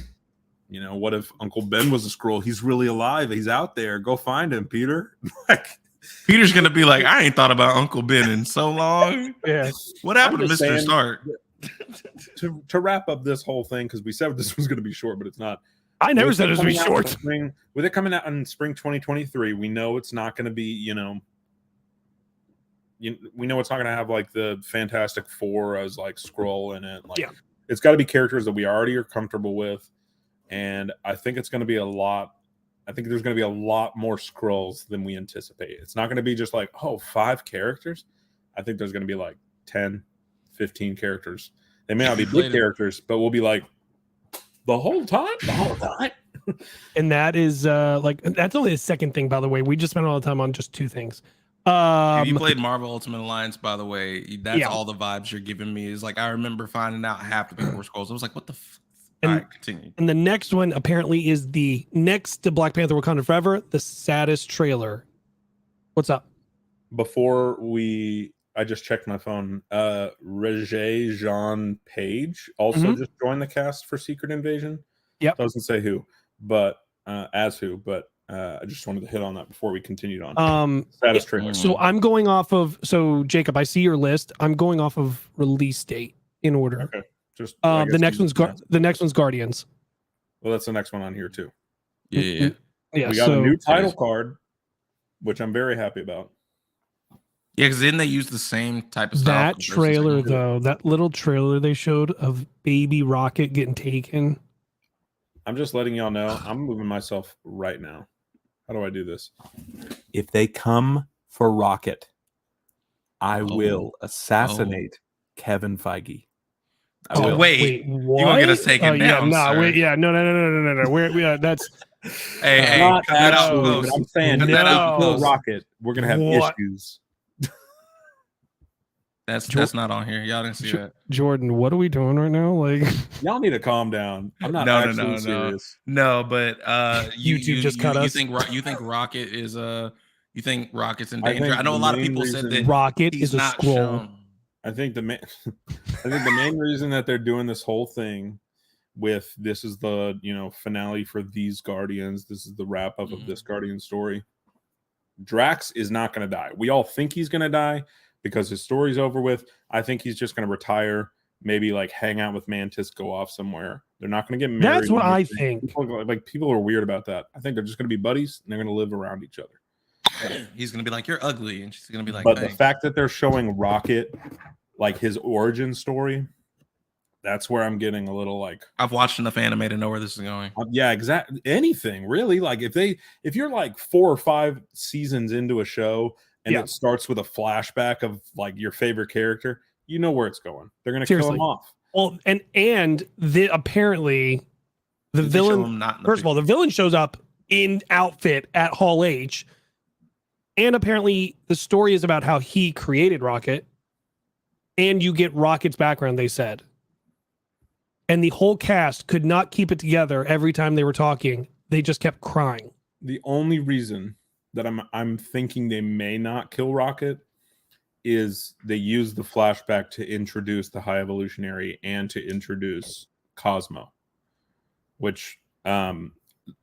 Speaker 2: you know, what if Uncle Ben was a scroll? He's really alive. He's out there. Go find him, Peter. Like,
Speaker 3: Peter's going to be like, I ain't thought about Uncle Ben in so long.
Speaker 1: Yeah.
Speaker 3: What happened to Mr. Stark?
Speaker 2: To wrap up this whole thing, because we said this was going to be short, but it's not.
Speaker 1: I never said it was going to be short.
Speaker 2: With it coming out in spring 2023, we know it's not going to be, we know it's not going to have like the Fantastic Four as like Skrull in it. Like, it's got to be characters that we already are comfortable with. And I think it's going to be a lot. I think there's going to be a lot more Skrulls than we anticipate. It's not going to be just like, 5 characters. I think there's going to be like 10, 15 characters. They may not be big characters, but we'll be like, the whole time.
Speaker 1: And that is that's only the second thing, by the way. We just spent all the time on just 2 things.
Speaker 3: If you played Marvel Ultimate Alliance, by the way, that's all the vibes you're giving me. Is like, I remember finding out half the people were Skrulls. I was like, what the all right, continue.
Speaker 1: And the next one apparently is the next to Black Panther Wakanda Forever, the saddest trailer. What's up?
Speaker 2: Before I just checked my phone. Regé-Jean Page also just joined the cast for Secret Invasion.
Speaker 1: Yep.
Speaker 2: Doesn't say who, but I just wanted to hit on that before we continued on. Saddest trailer.
Speaker 1: So I'm going off of, Jacob, I see your list. I'm going off of release date in order.
Speaker 2: Okay. Just
Speaker 1: the next one's Guardians.
Speaker 2: Well, that's the next one on here too.
Speaker 3: Yeah.
Speaker 2: We got a new title card, which I'm very happy about.
Speaker 3: Yeah, because didn't they use the same type of style?
Speaker 1: That trailer, though, that little trailer they showed of Baby Rocket getting taken.
Speaker 2: I'm just letting y'all know. I'm moving myself right now. How do I do this? If they come for Rocket, I will assassinate Kevin Feige.
Speaker 3: Wait, what? You gonna get us taken down?
Speaker 1: No. That's
Speaker 2: not absolutely. But I'm saying Rocket, we're gonna have issues.
Speaker 3: That's not on here. Y'all didn't see that.
Speaker 1: Jordan, what are we doing right now? Like,
Speaker 2: y'all need to calm down. I'm not actually serious.
Speaker 3: No, but
Speaker 1: YouTube just cut us.
Speaker 3: You think Rocket is you think Rocket's in danger? I know a lot of people said that
Speaker 1: Rocket is a Skrull.
Speaker 2: I think the main reason that they're doing this whole thing with this is the finale for these Guardians. This is the wrap up of this Guardian story. Drax is not going to die. We all think he's going to die because his story's over with. I think he's just going to retire, maybe like hang out with Mantis, go off somewhere. They're not going to get married.
Speaker 1: That's what I think.
Speaker 2: People are weird about that. I think they're just going to be buddies and they're going to live around each other.
Speaker 3: He's going to be like, you're ugly. And she's going to be like,
Speaker 2: but
Speaker 3: thanks.
Speaker 2: The fact that they're showing Rocket, like his origin story, that's where I'm getting a little like,
Speaker 3: I've watched enough anime to know where this is going.
Speaker 2: Yeah, exactly. Anything really. Like if you're like 4 or 5 seasons into a show and it starts with a flashback of like your favorite character, you know where it's going. They're going to kill him off.
Speaker 1: Well, apparently the villain. First of all, the villain shows up in outfit at Hall H, and apparently the story is about how he created Rocket, and you get Rocket's background. They said. And the whole cast could not keep it together every time they were talking. They just kept crying.
Speaker 2: The only reason that I'm thinking they may not kill Rocket is they use the flashback to introduce the High Evolutionary and to introduce Cosmo, which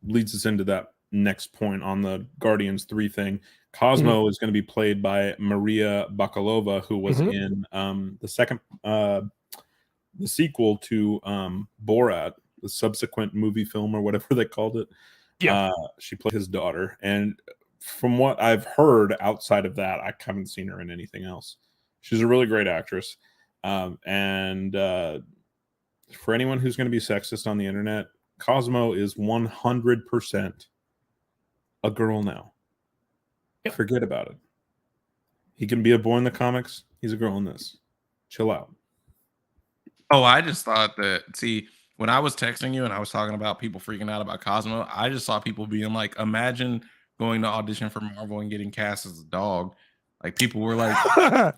Speaker 2: leads us into that next point on the Guardians 3 thing. Cosmo is going to be played by Maria Bakalova, who was in the sequel to Borat, the subsequent movie film or whatever they called it. Yeah. She played his daughter. And from what I've heard outside of that, I haven't seen her in anything else. She's a really great actress. And for anyone who's going to be sexist on the internet, Cosmo is 100% a girl now. Yep. Forget about it. He can be a boy in the comics. He's a girl in this. Chill out.
Speaker 3: Oh, I just thought that, when I was texting you and I was talking about people freaking out about Cosmo, I just saw people being like, imagine going to audition for Marvel and getting cast as a dog. Like, people were like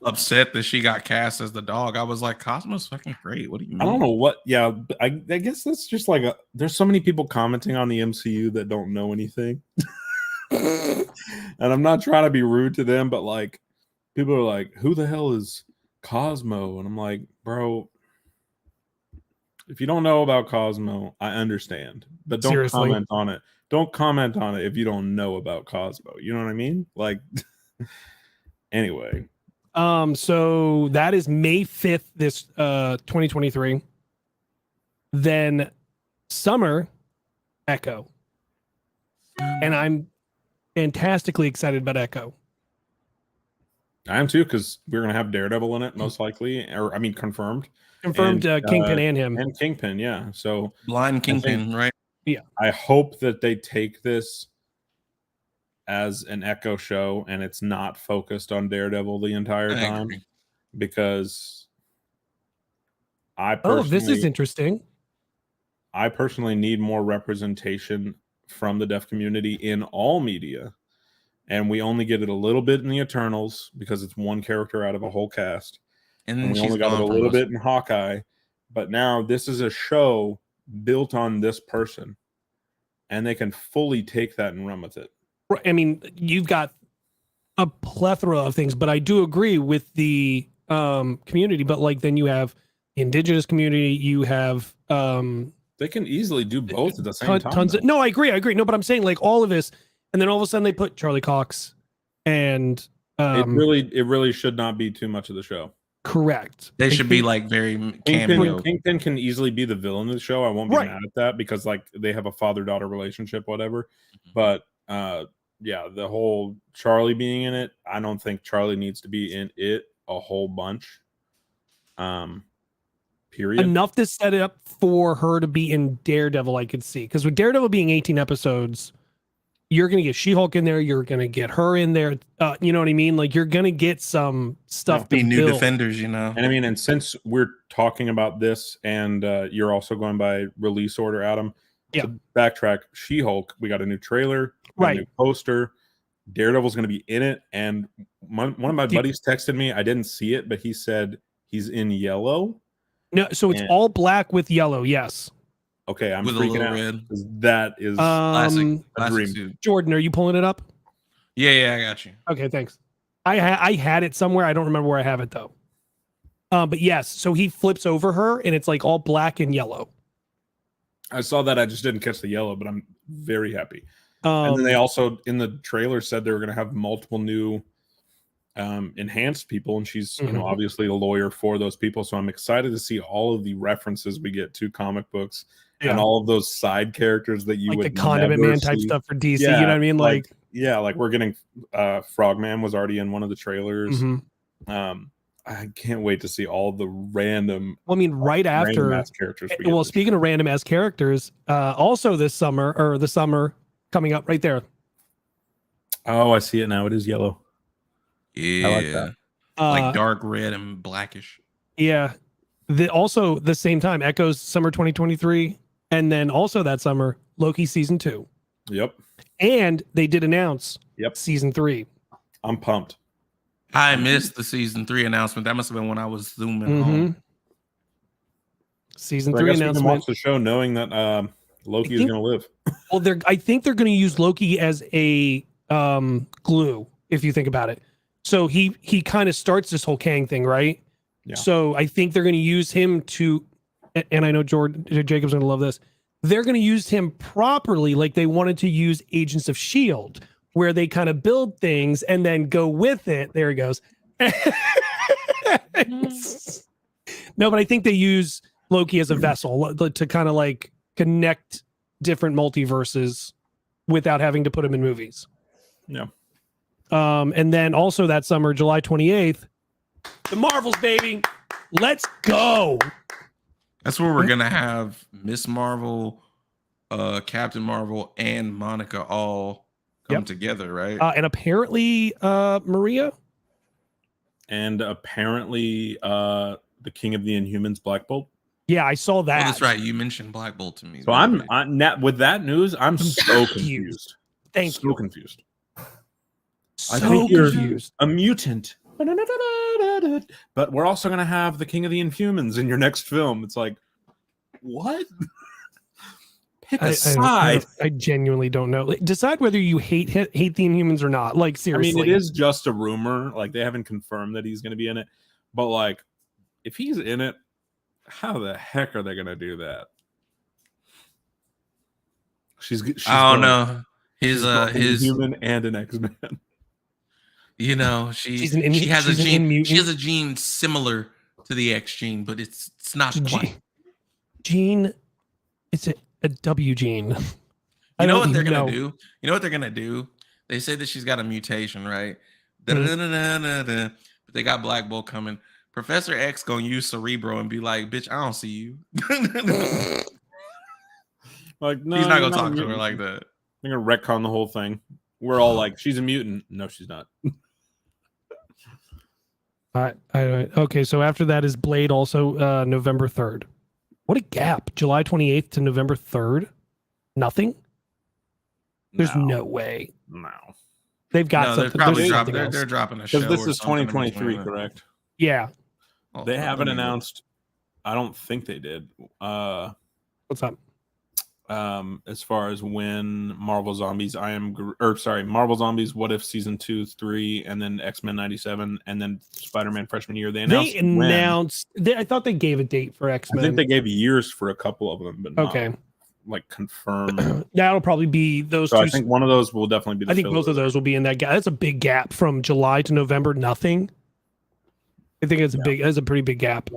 Speaker 3: upset that she got cast as the dog. I was like, Cosmo's fucking great. What do you mean?
Speaker 2: I don't know what. Yeah, I guess that's just like there's so many people commenting on the MCU that don't know anything. And I'm not trying to be rude to them, but like, people are like, who the hell is Cosmo? And I'm like, bro, if you don't know about Cosmo, I understand, but don't comment on it. Don't comment on it if you don't know about Cosmo. You know what I mean? Like, anyway.
Speaker 1: So that is May 5th, this 2023. Then summer, Echo. And I'm fantastically excited about Echo.
Speaker 2: I am too, because we're gonna have Daredevil in it, most likely, or I mean confirmed.
Speaker 1: Confirmed, and, Kingpin and him.
Speaker 2: And Kingpin, yeah. So
Speaker 3: blind Kingpin, right?
Speaker 1: Yeah.
Speaker 2: I hope that they take this as an Echo show and it's not focused on Daredevil the entire time. Because
Speaker 1: this is interesting.
Speaker 2: I personally need more representation from the deaf community in all media. And we only get it a little bit in the Eternals because it's one character out of a whole cast. And we only got it a little bit in Hawkeye. But now this is a show built on this person. And they can fully take that and run with it.
Speaker 1: I mean, you've got a plethora of things, but I do agree with the community. But like, then you have the indigenous community, you have
Speaker 2: they can easily do both at the same time.
Speaker 1: Tons of, no, I agree. No, but I'm saying like all of this, and then all of a sudden they put Charlie Cox, and
Speaker 2: it really should not be too much of the show.
Speaker 1: Correct.
Speaker 3: They should be like very cameo.
Speaker 2: Kingpin can easily be the villain of the show. I won't be mad at that because like they have a father-daughter relationship, whatever. But yeah, the whole Charlie being in it, I don't think Charlie needs to be in it a whole bunch. Period.
Speaker 1: Enough to set it up for her to be in Daredevil, I could see. Because with Daredevil being 18 episodes, you're going to get She-Hulk in there. You're going to get her in there. You know what I mean? Like, you're going to get some stuff to
Speaker 3: new
Speaker 1: build.
Speaker 3: Defenders, you know?
Speaker 2: And I mean, and since we're talking about this and you're also going by release order, Adam, to backtrack, She-Hulk, we got a new trailer, a new poster. Daredevil's going to be in it. And one of my buddies texted me. I didn't see it, but he said he's in yellow.
Speaker 1: No, so it's all black with yellow, yes.
Speaker 2: Okay, I'm freaking out.
Speaker 3: Red.
Speaker 2: That is
Speaker 3: classic
Speaker 2: dream.
Speaker 3: Suit.
Speaker 1: Jordan, are you pulling it up?
Speaker 3: Yeah, I got you.
Speaker 1: Okay, thanks. I had it somewhere. I don't remember where I have it though. But yes, so he flips over her and it's like all black and yellow.
Speaker 2: I saw that. I just didn't catch the yellow, but I'm very happy. And then they also in the trailer said they were going to have multiple new enhanced people, and she's obviously a lawyer for those people. So I'm excited to see all of the references we get to comic books and all of those side characters that you
Speaker 1: like
Speaker 2: would
Speaker 1: the Condiment Man type stuff for DC.
Speaker 2: Yeah,
Speaker 1: you know what I mean? Like
Speaker 2: we're getting Frogman was already in one of the trailers. I can't wait to see all the random.
Speaker 1: Well, I mean, right after
Speaker 2: ass characters.
Speaker 1: Well, speaking of random ass characters, also this summer or the summer coming up right there.
Speaker 2: Oh, I see it now. It is yellow.
Speaker 3: Yeah,
Speaker 2: I like that.
Speaker 3: Like dark red and blackish.
Speaker 1: Yeah. Also the same time, Echo's summer 2023, and then also that summer, Loki season 2.
Speaker 2: Yep.
Speaker 1: And they did announce season 3.
Speaker 2: I'm pumped.
Speaker 3: I missed the season 3 announcement. That must have been when I was zooming home.
Speaker 1: Season 3 announcement.
Speaker 2: We can watch the show knowing that Loki is going to live.
Speaker 1: Well, I think they're going to use Loki as a glue, if you think about it. So he kind of starts this whole Kang thing, right? Yeah. So I think they're going to use him to, and I know Jacob's going to love this. They're going to use him properly, like they wanted to use Agents of S.H.I.E.L.D., where they kind of build things and then go with it. There he goes. No, but I think they use Loki as a vessel to kind of like connect different multiverses without having to put him in movies.
Speaker 2: Yeah.
Speaker 1: And then also that summer, July 28th, the Marvels, baby. Let's go.
Speaker 3: That's where we're going to have Miss Marvel, Captain Marvel, and Monica all come together, right?
Speaker 1: And apparently Maria.
Speaker 2: And apparently the King of the Inhumans, Black Bolt.
Speaker 1: Yeah, I saw that.
Speaker 3: Oh, that's right. You mentioned Black Bolt to me.
Speaker 2: So I'm with that news, I'm so confused.
Speaker 1: Thank you.
Speaker 2: So confused.
Speaker 1: I think you're confused.
Speaker 2: A mutant. But we're also going to have the King of the Inhumans in your next film. It's like, what? Pick a side.
Speaker 1: I genuinely don't know. Like, decide whether you hate the Inhumans or not. Like, seriously.
Speaker 2: I mean, it is just a rumor. Like, they haven't confirmed that he's going to be in it. But, like, if he's in it, how the heck are they going to do that? She's
Speaker 3: I don't know. His
Speaker 2: human and an X-Men.
Speaker 3: You know, she has a gene similar to the X gene, but it's not quite.
Speaker 1: Gene, it's a W gene.
Speaker 3: You know what they're gonna do? You know what they're gonna do? They say that she's got a mutation, right? But they got Black Bolt coming. Professor X gonna use Cerebro and be like, "Bitch, I don't see you."
Speaker 2: Like, no,
Speaker 3: he's not gonna talk to her like that.
Speaker 2: They're gonna retcon the whole thing. We're all like, she's a mutant. No, she's not.
Speaker 1: Okay, so after that is Blade, also November 3rd. What a gap. July 28th to November 3rd. Nothing? There's no way.
Speaker 2: No.
Speaker 1: They've got something.
Speaker 3: They're dropping a show.
Speaker 2: Because this is 2023, correct?
Speaker 1: Yeah.
Speaker 2: They haven't announced. I don't think they did.
Speaker 1: What's up?
Speaker 2: As far as when Marvel Zombies, Marvel Zombies, What If Season 2, 3, and then X-Men 97, and then Spider-Man freshman year. They announced.
Speaker 1: I thought they gave a date for X-Men.
Speaker 2: I think they gave years for a couple of them, but not, like, confirmed.
Speaker 1: That'll probably be those two.
Speaker 2: I think one of those will definitely be.
Speaker 1: I think both of those will be in that gap. That's a big gap from July to November. Nothing. I think it's a pretty big gap.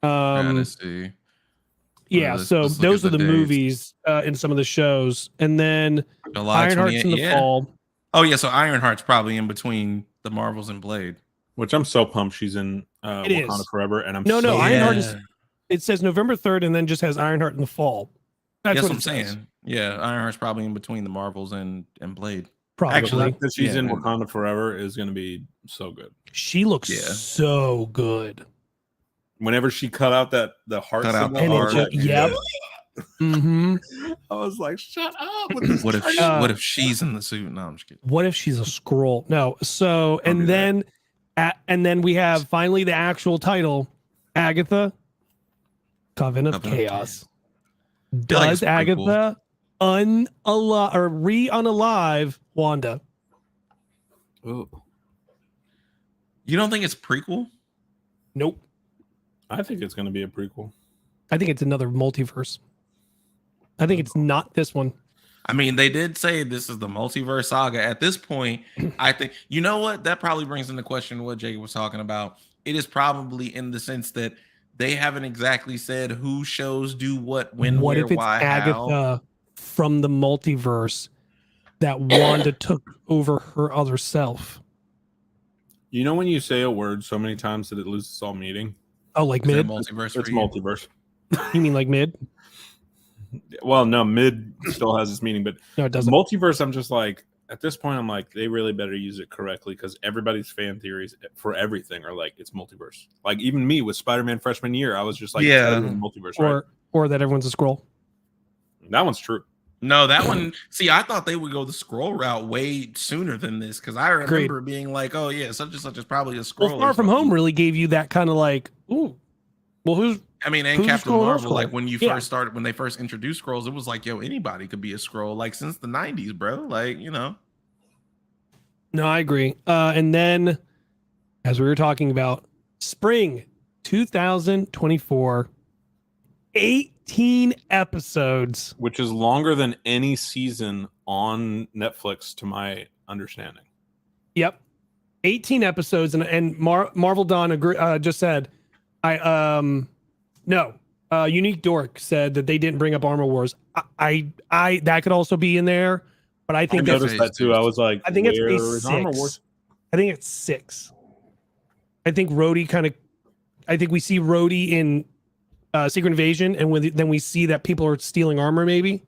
Speaker 3: Let's see.
Speaker 1: Yeah, so those are the movies in some of the shows. And then Ironheart's in the fall.
Speaker 3: Oh, yeah, so Ironheart's probably in between the Marvels and Blade.
Speaker 2: Which I'm so pumped she's in Wakanda Forever. And
Speaker 1: Ironheart is, it says November 3rd and then just has Ironheart in the fall. That's what I'm saying.
Speaker 3: Yeah, Ironheart's probably in between the Marvels and Blade.
Speaker 1: Probably.
Speaker 2: Actually, that she's in Wakanda Forever is going to be so good.
Speaker 1: She looks so good.
Speaker 2: Whenever she cut out the heart,
Speaker 1: yep. Mm-hmm.
Speaker 2: I was like, "Shut up!" With this
Speaker 3: what if she's in the suit? No, I'm just kidding.
Speaker 1: What if she's a Skrull? No. So and then we have finally the actual title, Agatha, Coven of Chaos. Does Agatha re-unalive Wanda?
Speaker 3: Ooh. You don't think it's prequel?
Speaker 1: Nope.
Speaker 2: I think it's going to be a prequel.
Speaker 1: I think it's another multiverse. I think it's not this one.
Speaker 3: I mean, they did say this is the multiverse saga. At this point, I think, you know what? That probably brings into question what Jacob was talking about. It is probably in the sense that they haven't exactly said who shows do what, when,
Speaker 1: What
Speaker 3: where,
Speaker 1: if it's
Speaker 3: why,
Speaker 1: Agatha
Speaker 3: how.
Speaker 1: from the multiverse that Wanda took over her other self?
Speaker 2: You know when you say a word so many times that it loses all meaning?
Speaker 1: Oh, like
Speaker 3: Is that
Speaker 1: mid?
Speaker 3: multiverse
Speaker 2: It's
Speaker 3: for you?
Speaker 2: multiverse.
Speaker 1: You mean like mid?
Speaker 2: Well, no, mid still has its meaning, but
Speaker 1: No, it doesn't.
Speaker 2: multiverse, I'm just like, at this point, I'm like, they really better use it correctly because everybody's fan theories for everything are like, it's multiverse. Like, even me with Spider-Man freshman year, I was just like,
Speaker 3: Yeah.
Speaker 2: it's multiverse, right?
Speaker 1: Or that everyone's a scroll.
Speaker 2: That one's true.
Speaker 3: No, that one. See, I thought they would go the scroll route way sooner than this because I remember being like, "Oh yeah, such and such is probably a scroll."
Speaker 1: Well, Far From Home really gave you that kind of like, ooh, well, who's?
Speaker 3: I mean, and
Speaker 1: who's
Speaker 3: Captain
Speaker 1: Skrull or
Speaker 3: Marvel,
Speaker 1: Skrull?
Speaker 3: like when you
Speaker 1: Yeah.
Speaker 3: first started, when they first introduced scrolls, it was like, yo, anybody could be a scroll. Like since the '90s, bro. Like you know.
Speaker 1: No, I agree. And then, as we were talking about, spring 2024, 18 episodes.
Speaker 2: Which is longer than any season on Netflix, to my understanding.
Speaker 1: Yep. 18 episodes. And Marvel Dawn just said, Unique Dork said that they didn't bring up Armor Wars. I that could also be in there, but I
Speaker 2: I
Speaker 1: think
Speaker 2: noticed that too. I was like,
Speaker 1: I think it's
Speaker 2: where
Speaker 1: a
Speaker 2: is Armor
Speaker 1: 6.
Speaker 2: Wars?
Speaker 1: I think it's 6. I think Rhodey I think we see Rhodey in Secret Invasion, and then we see that people are stealing armor, maybe,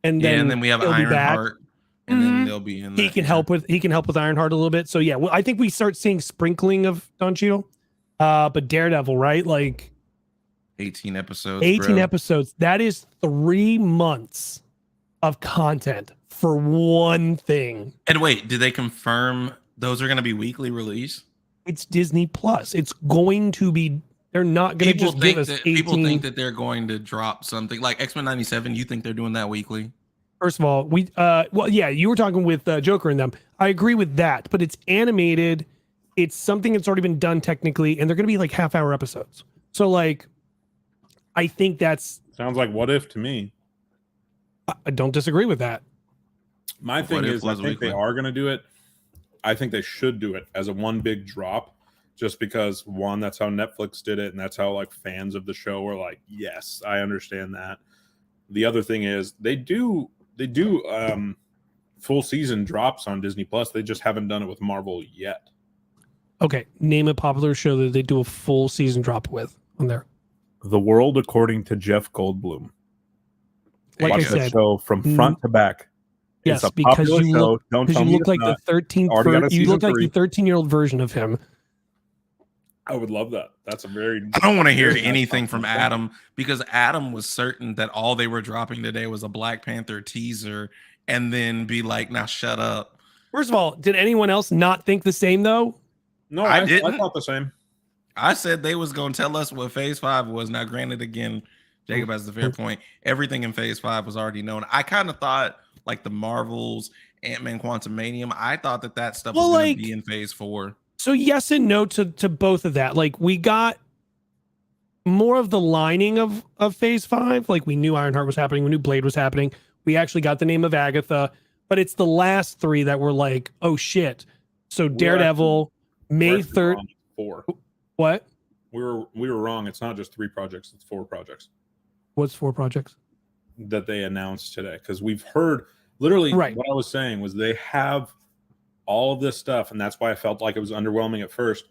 Speaker 1: and then
Speaker 3: we have
Speaker 1: he'll be back.
Speaker 3: Ironheart, and then they'll be in.
Speaker 1: He can help with Ironheart a little bit. So yeah, well, I think we start seeing sprinkling of Don Cheadle, but Daredevil, right? Like
Speaker 3: 18 episodes.
Speaker 1: 18 episodes. That is 3 months of content for one thing.
Speaker 3: And wait, did they confirm those are going to be weekly release?
Speaker 1: It's Disney Plus. It's going to be. They're not going to just give us 18.
Speaker 3: People think that they're going to drop something like X-Men 97. You think they're doing that weekly?
Speaker 1: First of all, you were talking with Joker and them. I agree with that, but it's animated. It's something that's already been done technically, and they're going to be like half-hour episodes. So, like, I think that's
Speaker 2: Sounds like What If to me.
Speaker 1: I don't disagree with that.
Speaker 2: My thing is, I think they are going to do it. I think they should do it as a one big drop, just because one, that's how Netflix did it, and that's how like fans of the show were like, yes, I understand that. The other thing is they do full season drops on Disney Plus. They just haven't done it with Marvel yet.
Speaker 1: Okay, name a popular show that they do a full season drop with on there.
Speaker 2: The World According to Jeff Goldblum.
Speaker 1: Like
Speaker 2: Watch
Speaker 1: I said,
Speaker 2: the show from front to back.
Speaker 1: Yes,
Speaker 2: it's a
Speaker 1: because
Speaker 2: popular
Speaker 1: you
Speaker 2: show.
Speaker 1: look,
Speaker 2: Don't tell
Speaker 1: you
Speaker 2: me
Speaker 1: look
Speaker 2: it's
Speaker 1: like
Speaker 2: not.
Speaker 1: the 13th.
Speaker 2: Already got a
Speaker 1: You look
Speaker 2: season
Speaker 1: like the 13-year-old version of him.
Speaker 2: I would love that. That's a very.
Speaker 3: I don't want to hear anything from Adam because Adam was certain that all they were dropping today was a Black Panther teaser, and then be like, "Now shut up."
Speaker 1: First of all, did anyone else not think the same though?
Speaker 2: No,
Speaker 3: I
Speaker 2: I
Speaker 3: didn't.
Speaker 2: thought the same.
Speaker 3: I said they was going to tell us what Phase 5 was. Now, granted, again, Jacob has the fair point. Everything in Phase 5 was already known. I kind of thought like the Marvels, Ant-Man, Quantumanium. I thought that stuff was going to be in Phase 4.
Speaker 1: So yes and no to both of that. Like we got more of the lining of Phase 5. Like we knew Ironheart was happening. We knew Blade was happening. We actually got the name of Agatha. But it's the last 3 that were like, oh shit. So Daredevil, May 3rd.
Speaker 2: 4.
Speaker 1: What?
Speaker 2: We were wrong. It's not just 3 projects. It's 4 projects.
Speaker 1: What's 4 projects?
Speaker 2: That they announced today. Because we've heard literally what I was saying was they have all of this stuff. And that's why I felt like it was underwhelming at first.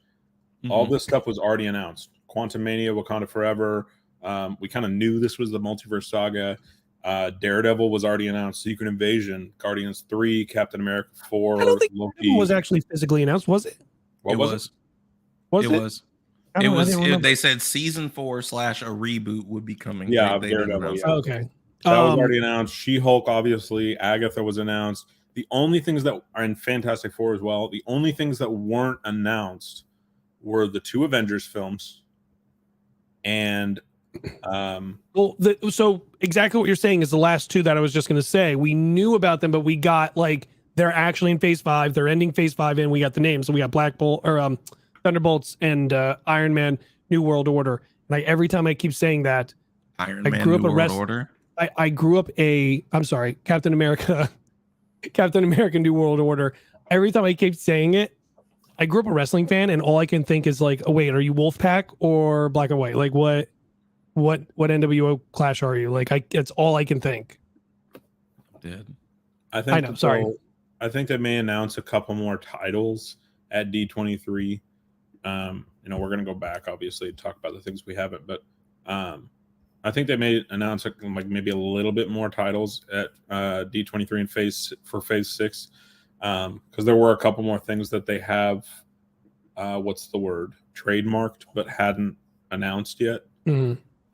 Speaker 2: Mm-hmm. All this stuff was already announced. Quantumania, Wakanda Forever. We kind of knew this was the multiverse saga. Daredevil was already announced. Secret Invasion, Guardians 3, Captain America 4.
Speaker 1: I don't think
Speaker 2: Loki
Speaker 1: was actually physically announced, was it?
Speaker 2: What was it?
Speaker 1: Was it?
Speaker 3: It was. They said season 4 / a reboot would be coming.
Speaker 2: Yeah,
Speaker 3: they
Speaker 2: Daredevil. Yeah.
Speaker 1: Okay,
Speaker 2: that was already announced. She-Hulk, obviously. Agatha was announced. The only things that are in Fantastic Four as well. The only things that weren't announced were the 2 Avengers films, and
Speaker 1: so exactly what you're saying is the last 2 that I was just going to say. We knew about them, but we got like they're actually in Phase 5. They're ending Phase 5, and we got the names. So we got Black Bolt or Thunderbolts and Iron Man, New World Order. Like every time I keep saying that,
Speaker 3: Iron Man, New World Order.
Speaker 1: I grew up I'm sorry, Captain America, Captain America New World Order. Every time I keep saying it, I grew up a wrestling fan, and all I can think is like, oh wait, are you Wolfpack or Black and White? Like what NWO Clash are you? Like it's all I can think.
Speaker 3: Dead.
Speaker 2: I
Speaker 1: know, sorry.
Speaker 2: I think they may announce a couple more titles at D23. We're gonna go back obviously to talk about the things we haven't, but I think they may announce like maybe a little bit more titles at D23 and phase 6, because there were a couple more things that they have trademarked but hadn't announced yet.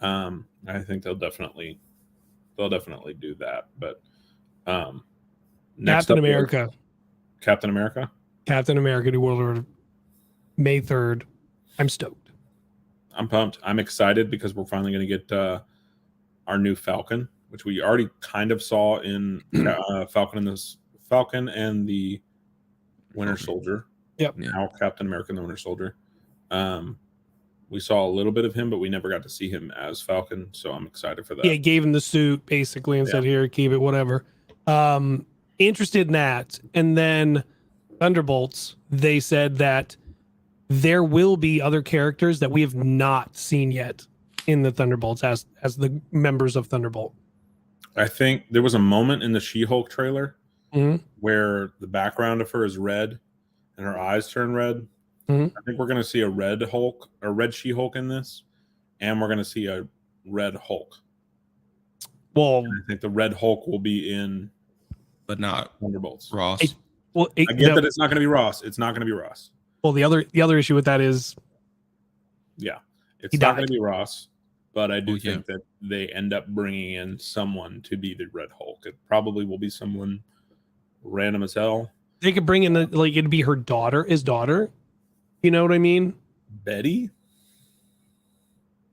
Speaker 2: I think they'll definitely do that. But next
Speaker 1: Captain America New World Order, May 3rd. I'm stoked.
Speaker 2: I'm pumped. I'm excited because we're finally going to get our new Falcon, which we already kind of saw in Falcon and the Winter Soldier.
Speaker 1: Yep.
Speaker 2: Now Captain America and the Winter Soldier. We saw a little bit of him, but we never got to see him as Falcon, so I'm excited for that.
Speaker 1: Yeah, gave him the suit basically and said, "Here, keep it, whatever." Interested in that, and then Thunderbolts. They said that there will be other characters that we have not seen yet in the Thunderbolts as the members of Thunderbolt.
Speaker 2: I think there was a moment in the She-Hulk trailer where the background of her is red and her eyes turn red. I think we're going to see a red She-Hulk in this, and we're going to see a red Hulk.
Speaker 1: Well,
Speaker 2: and I think the red Hulk will be in,
Speaker 3: but not
Speaker 2: Thunderbolts.
Speaker 3: Ross.
Speaker 2: I get that it's not going to be Ross. It's not going to be Ross.
Speaker 1: Well, the other issue with that is,
Speaker 2: it's not going to be Ross, but I do think that they end up bringing in someone to be the Red Hulk. It probably will be someone random as hell.
Speaker 1: They could bring in it'd be his daughter. You know what I mean?
Speaker 2: Betty?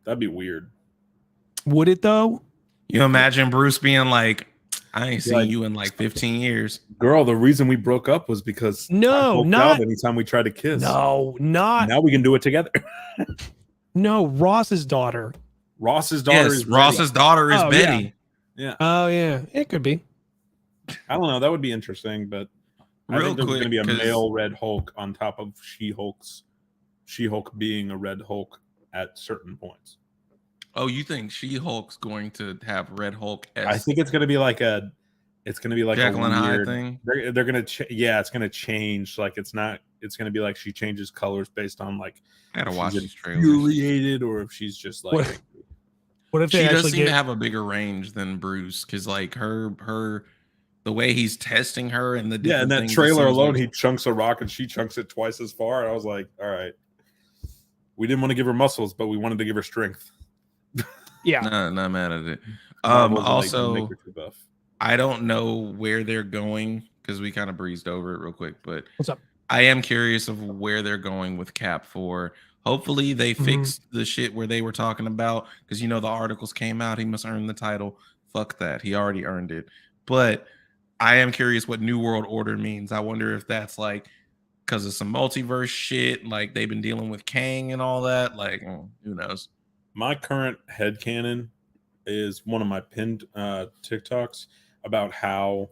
Speaker 2: That'd be weird.
Speaker 1: Would it though?
Speaker 3: You imagine Bruce being like, I ain't seen you in like 15 years.
Speaker 2: Girl, the reason we broke up was because
Speaker 1: not
Speaker 2: anytime we tried to kiss.
Speaker 1: No, not
Speaker 2: now we can do it together.
Speaker 1: No, Ross's daughter.
Speaker 2: Ross's daughter is
Speaker 3: Ross's daughter is Betty.
Speaker 2: Yeah.
Speaker 1: Oh yeah, it could be.
Speaker 2: I don't know. That would be interesting, but I think there's going to be a male Red Hulk on top of She-Hulk being a Red Hulk at certain points.
Speaker 3: Oh, you think She-Hulk's going to have Red Hulk?
Speaker 2: I think it's going to be like a
Speaker 3: Jekyll and Hyde thing.
Speaker 2: They're going to it's going to change. Like it's going to be like she changes colors based on like
Speaker 3: I gotta watch these trailers.
Speaker 2: Infuriated, or if she's just like.
Speaker 3: What if she does seem to have a bigger range than Bruce? Because like her. The way he's testing her and the
Speaker 2: in that trailer alone, he chunks a rock and she chunks it twice as far. And I was like, all right, we didn't want to give her muscles, but we wanted to give her strength.
Speaker 1: Yeah,
Speaker 3: not mad at it. Also, I don't know where they're going because we kind of breezed over it real quick. But
Speaker 1: what's up?
Speaker 3: I am curious of where they're going with Cap 4. Hopefully, they fixed the shit where they were talking about because the articles came out. He must earn the title. Fuck that. He already earned it. But I am curious what New World Order means. I wonder if that's like because of some multiverse shit, like they've been dealing with Kang and all that. Like, who knows?
Speaker 2: My current headcanon is one of my pinned TikToks about how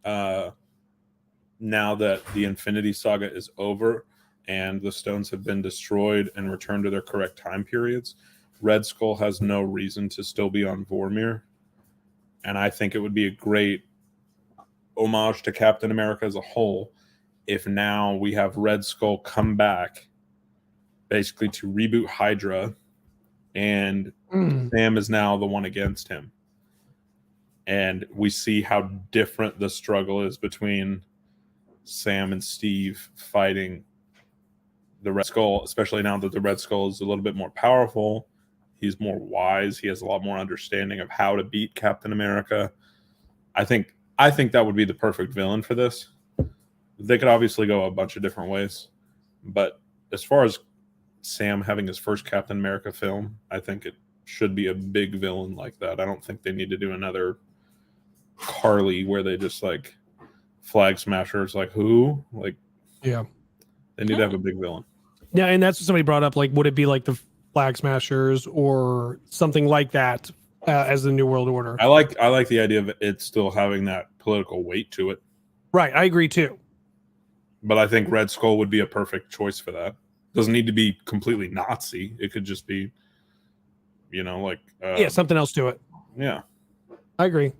Speaker 2: now that the Infinity Saga is over and the stones have been destroyed and returned to their correct time periods, Red Skull has no reason to still be on Vormir. And I think it would be a great homage to Captain America as a whole if now we have Red Skull come back basically to reboot Hydra, and Sam is now the one against him, and we see how different the struggle is between Sam and Steve fighting the Red Skull, especially now that the Red Skull is a little bit more powerful. He's more wise. He has a lot more understanding of how to beat Captain America. I think that would be the perfect villain for this. They could obviously go a bunch of different ways, but as far as Sam having his first Captain America film, I think it should be a big villain like that. I don't think they need to do another Carly where they just like flag smashers. Like who? Like
Speaker 1: yeah,
Speaker 2: they need to have a big villain.
Speaker 1: Yeah, and that's what somebody brought up. Like, would it be like the Flag Smashers or something like that as the New World Order.
Speaker 2: I like the idea of it still having that political weight to it.
Speaker 1: Right, I agree too.
Speaker 2: But I think Red Skull would be a perfect choice for that. Doesn't need to be completely Nazi. It could just be, like
Speaker 1: something else to it.
Speaker 2: Yeah,
Speaker 1: I agree.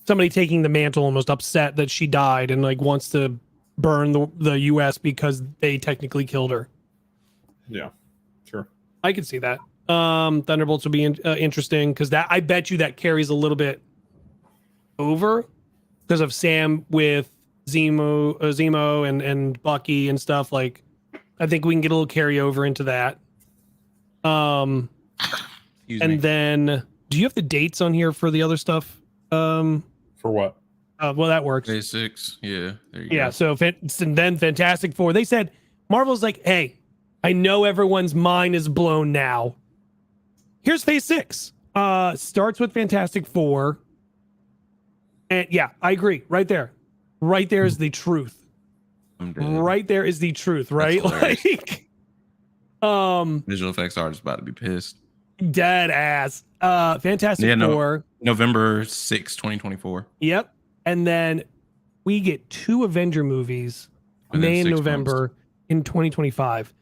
Speaker 1: Somebody taking the mantle, almost upset that she died, and like wants to burn the U.S. because they technically killed her.
Speaker 2: Yeah, sure.
Speaker 1: I could see that. Thunderbolts will be interesting because I bet you that carries a little bit over because of Sam with Zemo and Bucky and stuff. Like, I think we can get a little carryover into that. Then, do you have the dates on here for the other stuff?
Speaker 2: For what?
Speaker 1: Well, that works.
Speaker 3: Phase 6. Yeah. There you
Speaker 1: Yeah.
Speaker 3: go.
Speaker 1: So then Fantastic Four. They said Marvel's like, hey, I know everyone's mind is blown now. Here's Phase 6. Starts with Fantastic Four. And yeah, I agree. Right there. Right there is the truth.
Speaker 3: I'm dead.
Speaker 1: Right there is the truth, right?
Speaker 3: That's
Speaker 1: Like
Speaker 3: Visual effects artist about to be pissed.
Speaker 1: dead ass. Fantastic Four.
Speaker 3: November 6, 2024.
Speaker 1: Yep. And then we get 2 Avenger movies,
Speaker 3: Within
Speaker 1: May and
Speaker 3: 6
Speaker 1: November in 2025.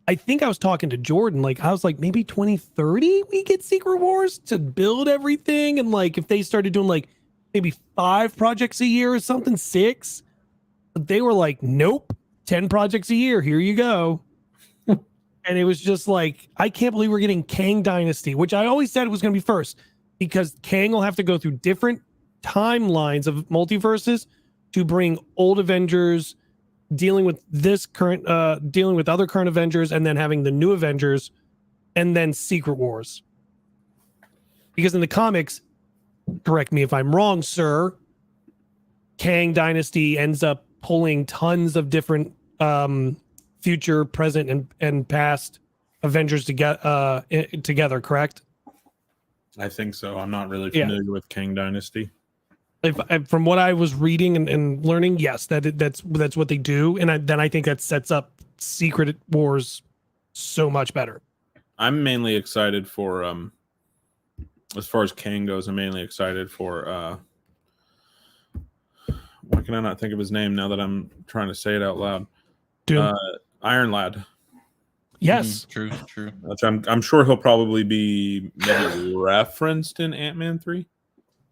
Speaker 1: I think I was talking to Jordan, like I was like, maybe 2030 we get Secret Wars to build everything. And like if they started doing like maybe 5 projects a year or something, 6. But they were like, nope, 10 projects a year. Here you go. And it was just like, I can't believe we're getting Kang Dynasty, which I always said it was going to be first because Kang will have to go through different timelines of multiverses to bring old Avengers dealing with this current, dealing with other current Avengers, and then having the new Avengers, and then Secret Wars. Because in the comics, correct me if I'm wrong, sir, Kang Dynasty ends up pulling tons of different future, present, and past Avengers together, correct?
Speaker 2: I think so. I'm not really familiar with Kang Dynasty.
Speaker 1: If from what I was reading and learning, yes, that's what they do, and then I think that sets up Secret Wars so much better.
Speaker 2: I'm mainly excited for as far as Kang goes. I'm mainly excited for why can I not think of his name now that I'm trying to say it out loud? Iron Lad.
Speaker 1: Yes,
Speaker 3: True.
Speaker 2: Which I'm sure he'll probably be maybe referenced in Ant-Man 3.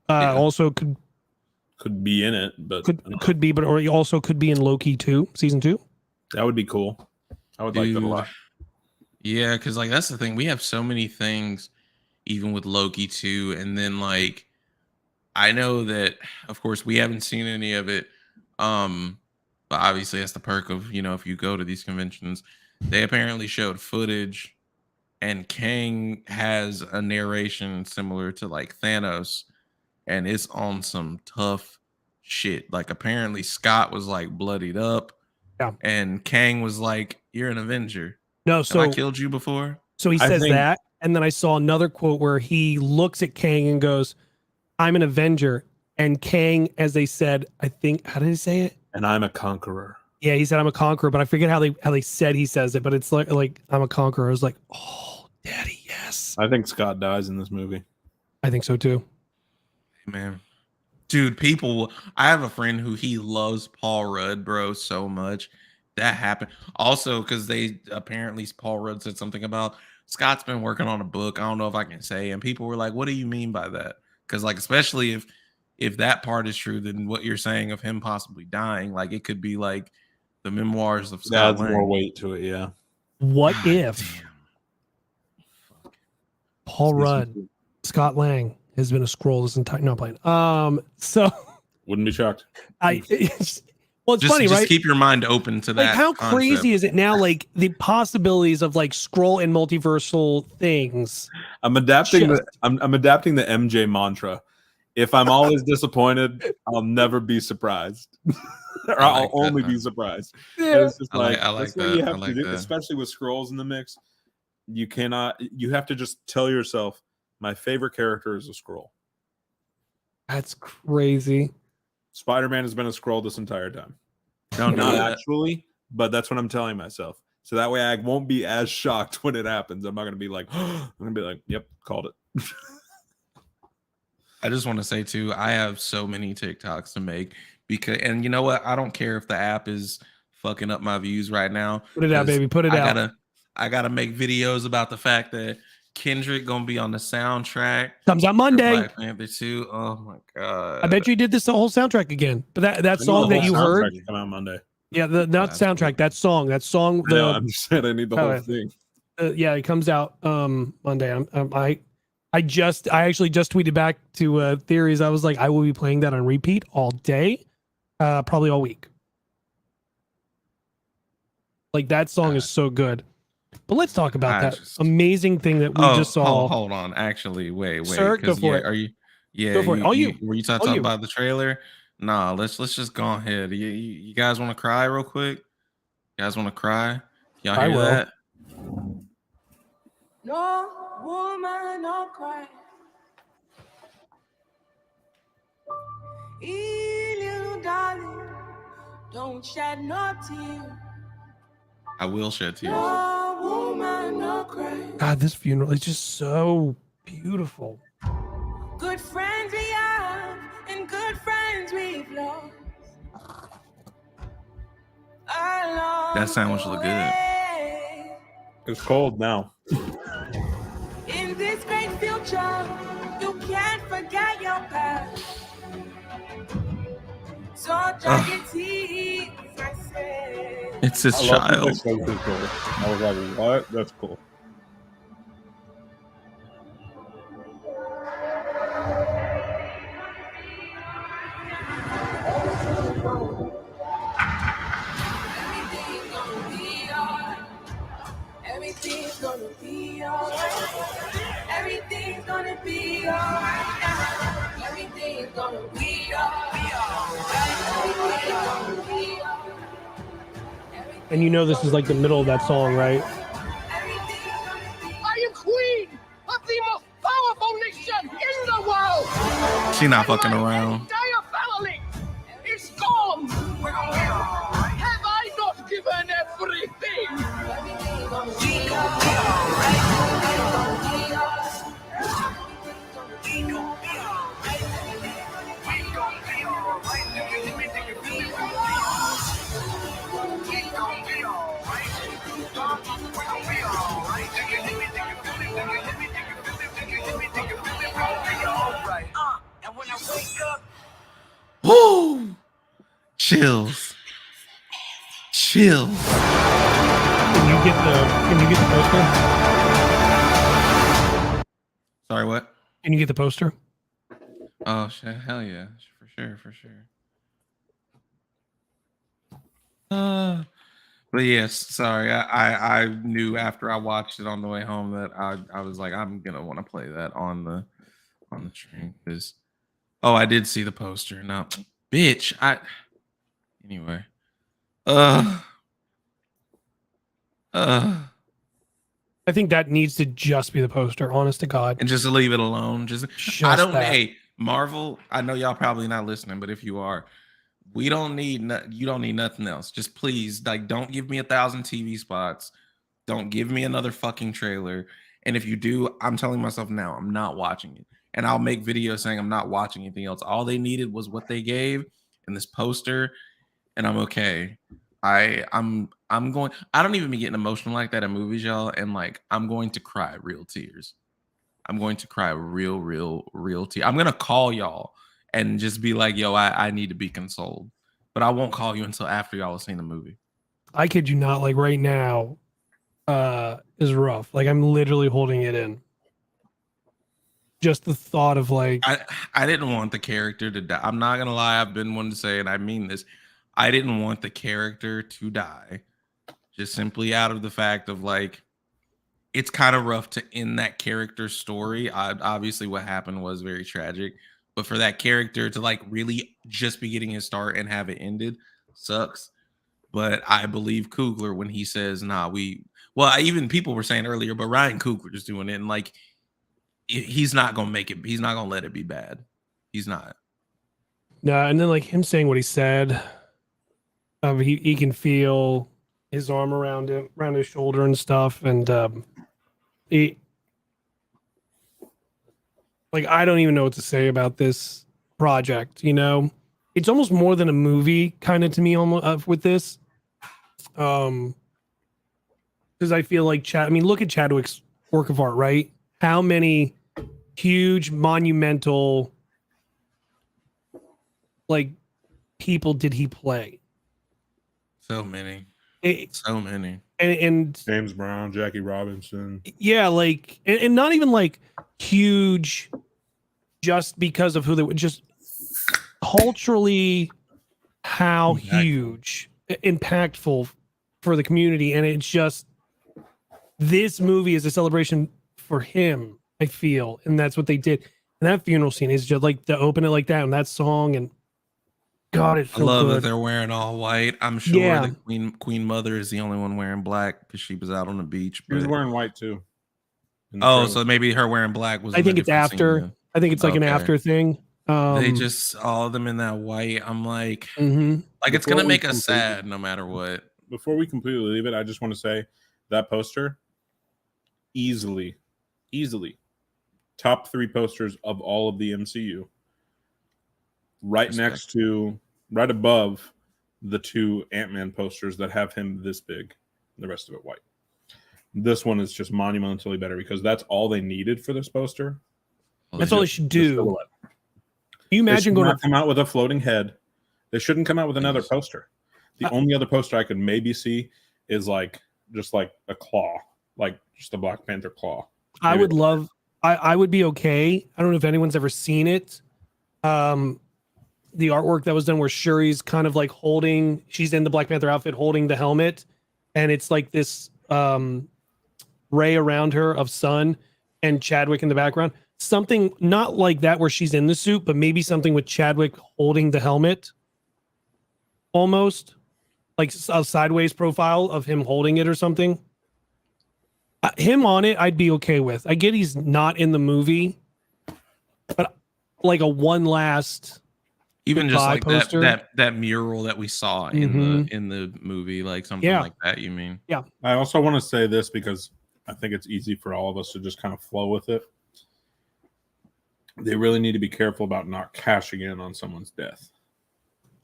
Speaker 1: Also could
Speaker 2: be in it, but
Speaker 1: could be, but or he also could be in Loki 2, season 2.
Speaker 2: That would be cool. I would like that a lot.
Speaker 3: Yeah, because like that's the thing. We have so many things, even with Loki 2, and then like I know that of course we haven't seen any of it. But obviously that's the perk of, if you go to these conventions, they apparently showed footage and Kang has a narration similar to like Thanos, and it's on some tough shit. Like apparently Scott was like bloodied up, and Kang was like, "You're an Avenger.
Speaker 1: No, so
Speaker 3: I killed you before."
Speaker 1: So he says that, and then I saw another quote where he looks at Kang and goes, "I'm an Avenger," and Kang, as they said, I think, how did he say it?
Speaker 2: And I'm a conqueror. Yeah,
Speaker 1: he said I'm a conqueror, but I forget how they said he says it, but it's like I'm a conqueror. I was like, oh, daddy, yes.
Speaker 2: I think Scott dies in this movie.
Speaker 1: I think so too.
Speaker 3: Man, dude, I have a friend who he loves Paul Rudd, bro, so much. That happened also because apparently Paul Rudd said something about Scott's been working on a book. I don't know if I can say, and people were like, "What do you mean by that?" Because like, especially if that part is true, then what you're saying of him possibly dying, like it could be like the memoirs of Scott.
Speaker 2: Adds more weight to it, yeah.
Speaker 1: What if Paul Rudd, Scott Lang has been a Skrull this entire? No, I'm playing. So
Speaker 2: wouldn't be shocked.
Speaker 1: It's funny, right?
Speaker 3: Just keep your mind open to that.
Speaker 1: Like, how
Speaker 3: concept.
Speaker 1: crazy is it now? Like the possibilities of like Skrull and multiversal things.
Speaker 2: I'm adapting the MJ mantra. If I'm always disappointed, I'll never be surprised. Or I'll only be surprised.
Speaker 1: Yeah.
Speaker 2: It's just
Speaker 3: I like that.
Speaker 2: You have to do, especially with Skrulls in the mix. You have to just tell yourself, my favorite character is a Skrull.
Speaker 1: That's crazy.
Speaker 2: Spider-Man has been a Skrull this entire time.
Speaker 3: No,
Speaker 2: not actually, but that's what I'm telling myself. So that way I won't be as shocked when it happens. I'm not going to be like, I'm going to be like, yep, called it.
Speaker 3: I just want to say too, I have so many TikToks to make and you know what? I don't care if the app is fucking up my views right now.
Speaker 1: Put it out, baby. Put it out.
Speaker 3: I gotta make videos about the fact that Kendrick gonna be on the soundtrack.
Speaker 1: Comes out Monday.
Speaker 3: Black Panther 2. Oh my god!
Speaker 1: I bet you did this the whole soundtrack again. But that song that you heard
Speaker 2: come out Monday.
Speaker 1: Yeah, not soundtrack. That song.
Speaker 2: I'm just saying I need the whole thing.
Speaker 1: Yeah, it comes out Monday. I actually just tweeted back to Theories. I was like, I will be playing that on repeat all day, probably all week. Like that song is so good. But let's talk about that amazing thing that we just saw.
Speaker 3: Hold on. Actually, wait.
Speaker 1: Sir, go for it.
Speaker 3: Are you? Yeah.
Speaker 1: Go for it.
Speaker 3: Were you talking about the trailer? Nah. Let's just go ahead. You guys want to cry real quick? You guys want to cry? Y'all hear that?
Speaker 4: No woman, no cry. Little darling, don't shed no tear.
Speaker 3: I will shed tears.
Speaker 4: No woman, no cry.
Speaker 1: God, this funeral is just so beautiful.
Speaker 4: Good friends we have and good friends we've lost.
Speaker 3: That sandwich look good.
Speaker 2: It's cold now.
Speaker 4: In this great future, you can't forget your past. So dry your teeth, I say.
Speaker 3: It's his child.
Speaker 2: I was like, what? That's cool.
Speaker 4: Everything's gonna be alright. Everything's gonna be alright. Everything's gonna be alright.
Speaker 1: And you know this is like the middle of that song, right?
Speaker 5: I am queen of the most powerful nation in the world.
Speaker 3: She not fucking around.
Speaker 5: Entire family is gone. Have I not given everything?
Speaker 3: Woo! Chills.
Speaker 1: Can you get the poster?
Speaker 3: Sorry, what?
Speaker 1: Can you get the poster?
Speaker 3: Oh shit! Hell yeah! For sure. But yes, sorry. I knew after I watched it on the way home that I was like, I'm gonna want to play that on the train because I did see the poster. No, bitch. Anyway.
Speaker 1: I think that needs to just be the poster, honest to God.
Speaker 3: And just leave it alone. Hey, Marvel, I know y'all probably not listening, but if you are, you don't need nothing else. Just please, like, don't give me 1,000 TV spots. Don't give me another fucking trailer. And if you do, I'm telling myself now, I'm not watching it. And I'll make videos saying I'm not watching anything else. All they needed was what they gave in this poster, and I'm okay. I'm going. I don't even be getting emotional like that in movies, y'all. And like, I'm going to cry real tears. I'm going to cry real tears. I'm gonna call y'all and just be like, yo, I need to be consoled. But I won't call you until after y'all have seen the movie.
Speaker 1: I kid you not, like right now is rough. Like I'm literally holding it in. Just the thought of like
Speaker 3: I didn't want the character to die. I'm not gonna lie, I've been one to say, and I mean this, I didn't want the character to die. Just simply out of the fact of like, it's kind of rough to end that character's story. Obviously what happened was very tragic, but for that character to like really just be getting his start and have it ended sucks. But I believe Coogler when he says, even people were saying earlier, but Ryan Coogler is doing it, and like, he's not gonna make it. He's not gonna let it be bad. He's not.
Speaker 1: No, and then like him saying what he said, he can feel his arm around him, around his shoulder and stuff, and like I don't even know what to say about this project. You know, it's almost more than a movie, kind of to me, almost with this. Because I feel like Chad. I mean, look at Chadwick's work of art, right? How many huge, monumental, like people did he play?
Speaker 3: So many.
Speaker 1: It,
Speaker 3: So many.
Speaker 1: and
Speaker 2: James Brown, Jackie Robinson.
Speaker 1: yeah, like, and not even like huge, just because of who they were, just culturally, how huge, impactful for the community, and it's just this movie is a celebration for him. I feel, and that's what they did. And that funeral scene is just like to open it like that, and that song, and God, it's
Speaker 3: I
Speaker 1: so
Speaker 3: love
Speaker 1: good.
Speaker 3: that they're wearing all white. I'm sure
Speaker 1: Yeah.
Speaker 3: the Queen Mother is the only one wearing black because she was out on the beach.
Speaker 2: He was
Speaker 3: but-
Speaker 2: wearing white too. in the
Speaker 3: Oh,
Speaker 2: trailer.
Speaker 3: so maybe her wearing black was.
Speaker 1: I
Speaker 3: in a
Speaker 1: think it's
Speaker 3: different scene
Speaker 1: after.
Speaker 3: then.
Speaker 1: I think it's like an
Speaker 3: Okay.
Speaker 1: after thing.
Speaker 3: They just all of them in that white. I'm like,
Speaker 1: Mhm.
Speaker 3: like it's
Speaker 2: Before
Speaker 3: gonna
Speaker 2: we
Speaker 3: make us
Speaker 2: completely-
Speaker 3: sad no matter what.
Speaker 2: Before we completely leave it, I just want to say that poster easily top 3 posters of all of the MCU. Right
Speaker 3: Respect.
Speaker 2: next to, right above the 2 Ant-Man posters that have him this big, the rest of it white. This one is just monumentally better because that's all they needed for this poster.
Speaker 1: That's all they should do.
Speaker 2: silhouette.
Speaker 1: You
Speaker 2: They
Speaker 1: imagine
Speaker 2: should
Speaker 1: going
Speaker 2: not
Speaker 1: to
Speaker 2: come out with a floating head. They shouldn't come out with another poster. The only other poster I could maybe see is like just like a claw, like just a Black Panther claw.
Speaker 1: I
Speaker 2: Maybe
Speaker 1: would love. I would be okay. I don't know if anyone's ever seen it. The artwork that was done where Shuri's kind of like holding. She's in the Black Panther outfit, holding the helmet, and it's like this ray around her of sun, and Chadwick in the background. Something not like that where she's in the suit, but maybe something with Chadwick holding the helmet, almost like a sideways profile of him holding it or something. Him on it, I'd be okay with. I get he's not in the movie, but like a one last,
Speaker 3: Even just
Speaker 1: goodbye
Speaker 3: like
Speaker 1: poster.
Speaker 3: that mural that we saw in the movie, like something
Speaker 1: Yeah.
Speaker 3: like that. You mean?
Speaker 2: I also want to say this because I think it's easy for all of us to just kind of flow with it. They really need to be careful about not cashing in on someone's death.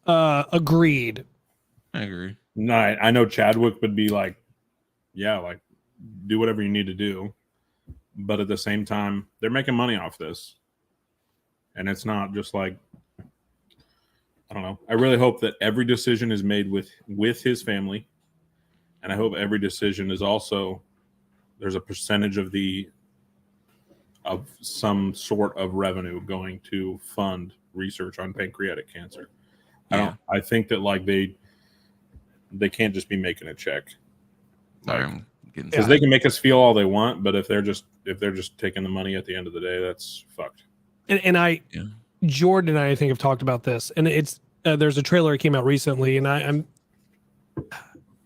Speaker 1: agreed.
Speaker 3: I agree.
Speaker 2: No, I know Chadwick would be like, yeah, like do whatever you need to do. But at the same time, they're making money off this. And it's not just like, I don't know. I really hope that every decision is made with his family. And I hope every decision is also, there's a percentage of some sort of revenue going to fund research on pancreatic cancer. I think that like they can't just be making a check.
Speaker 3: Sorry,
Speaker 2: Like,
Speaker 3: I'm getting
Speaker 2: because they can make us feel all they want, but if they're just taking the money at the end of the day, that's fucked.
Speaker 1: And Jordan and I think have talked about this, and it's there's a trailer that came out recently, and I'm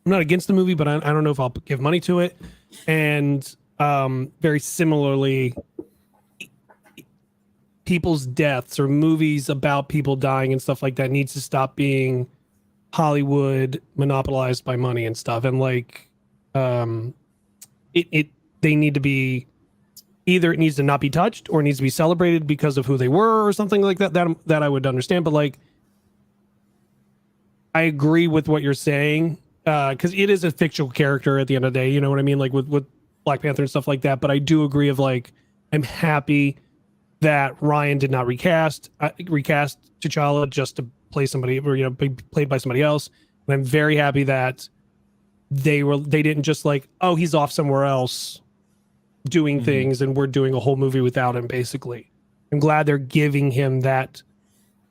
Speaker 1: not against the movie, but I don't know if I'll give money to it. And very similarly, people's deaths or movies about people dying and stuff like that needs to stop being Hollywood monopolized by money and stuff. And like, they need to be either it needs to not be touched or it needs to be celebrated because of who they were or something like that. That I would understand. But like, I agree with what you're saying because it is a fictional character at the end of the day. You know what I mean? Like with Black Panther and stuff like that. But I do agree of like, I'm happy that Ryan did not recast T'Challa just to play somebody or, you know, be played by somebody else. And I'm very happy that they didn't just like, oh, he's off somewhere else doing things and we're doing a whole movie without him, basically. I'm glad they're giving him that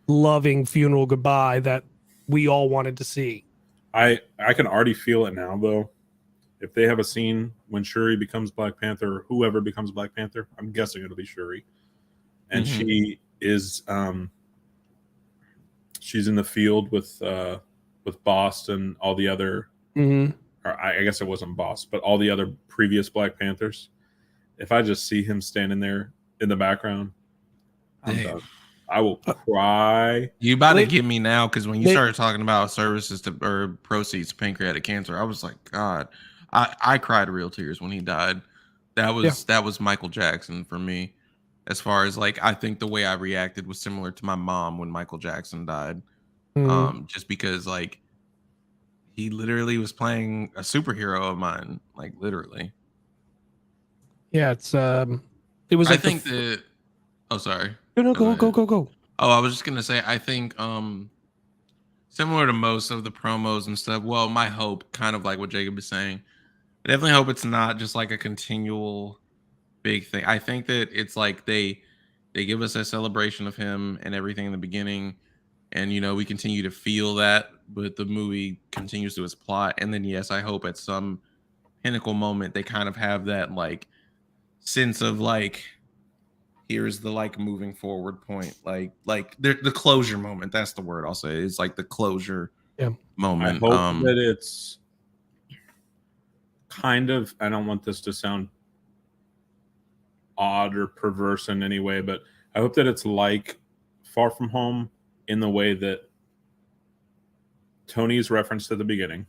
Speaker 1: loving funeral goodbye that we all wanted to see.
Speaker 2: I can already feel it now, though. If they have a scene when Shuri becomes Black Panther or whoever becomes Black Panther, I'm guessing it'll be Shuri. And she is she's in the field with Boss and all the other or I guess it wasn't Boss, but all the other previous Black Panthers. If I just see him standing there in the background, I'm done. I will cry.
Speaker 3: You about to get me now because when you started talking about services to or proceeds to pancreatic cancer, I was like, God, I cried real tears when he died. That was Michael Jackson for me. as far as like I think the way I reacted was similar to my mom when Michael Jackson died. Just because like he literally was playing a superhero of mine, like literally.
Speaker 1: Yeah, it was
Speaker 3: I
Speaker 1: like
Speaker 3: think that oh sorry.
Speaker 1: No, go.
Speaker 3: Oh, I was just gonna say I think similar to most of the promos and stuff, well, my hope, kind of like what Jacob is saying, I definitely hope it's not just like a continual big thing. I think that it's like they give us a celebration of him and everything in the beginning, and you know we continue to feel that, but the movie continues to its plot. And then yes, I hope at some pinnacle moment they kind of have that like sense of like here's the like moving forward point, like the closure moment. That's the word I'll say. It's like the closure moment.
Speaker 2: I hope that it's kind of, I don't want this to sound odd or perverse in any way, but I hope that it's like Far From Home in the way that Tony's referenced at the beginning.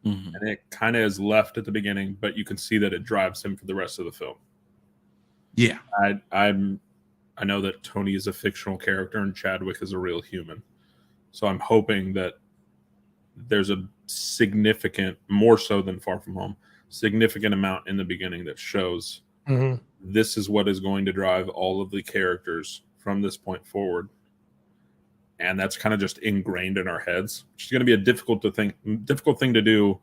Speaker 2: And it kind of is left at the beginning, but you can see that it drives him for the rest of the film.
Speaker 3: Yeah.
Speaker 2: I know that Tony is a fictional character and Chadwick is a real human. So I'm hoping that there's a significant, more so than Far From Home, significant amount in the beginning that shows this is what is going to drive all of the characters from this point forward. And that's kind of just ingrained in our heads, which is going to be a difficult thing to do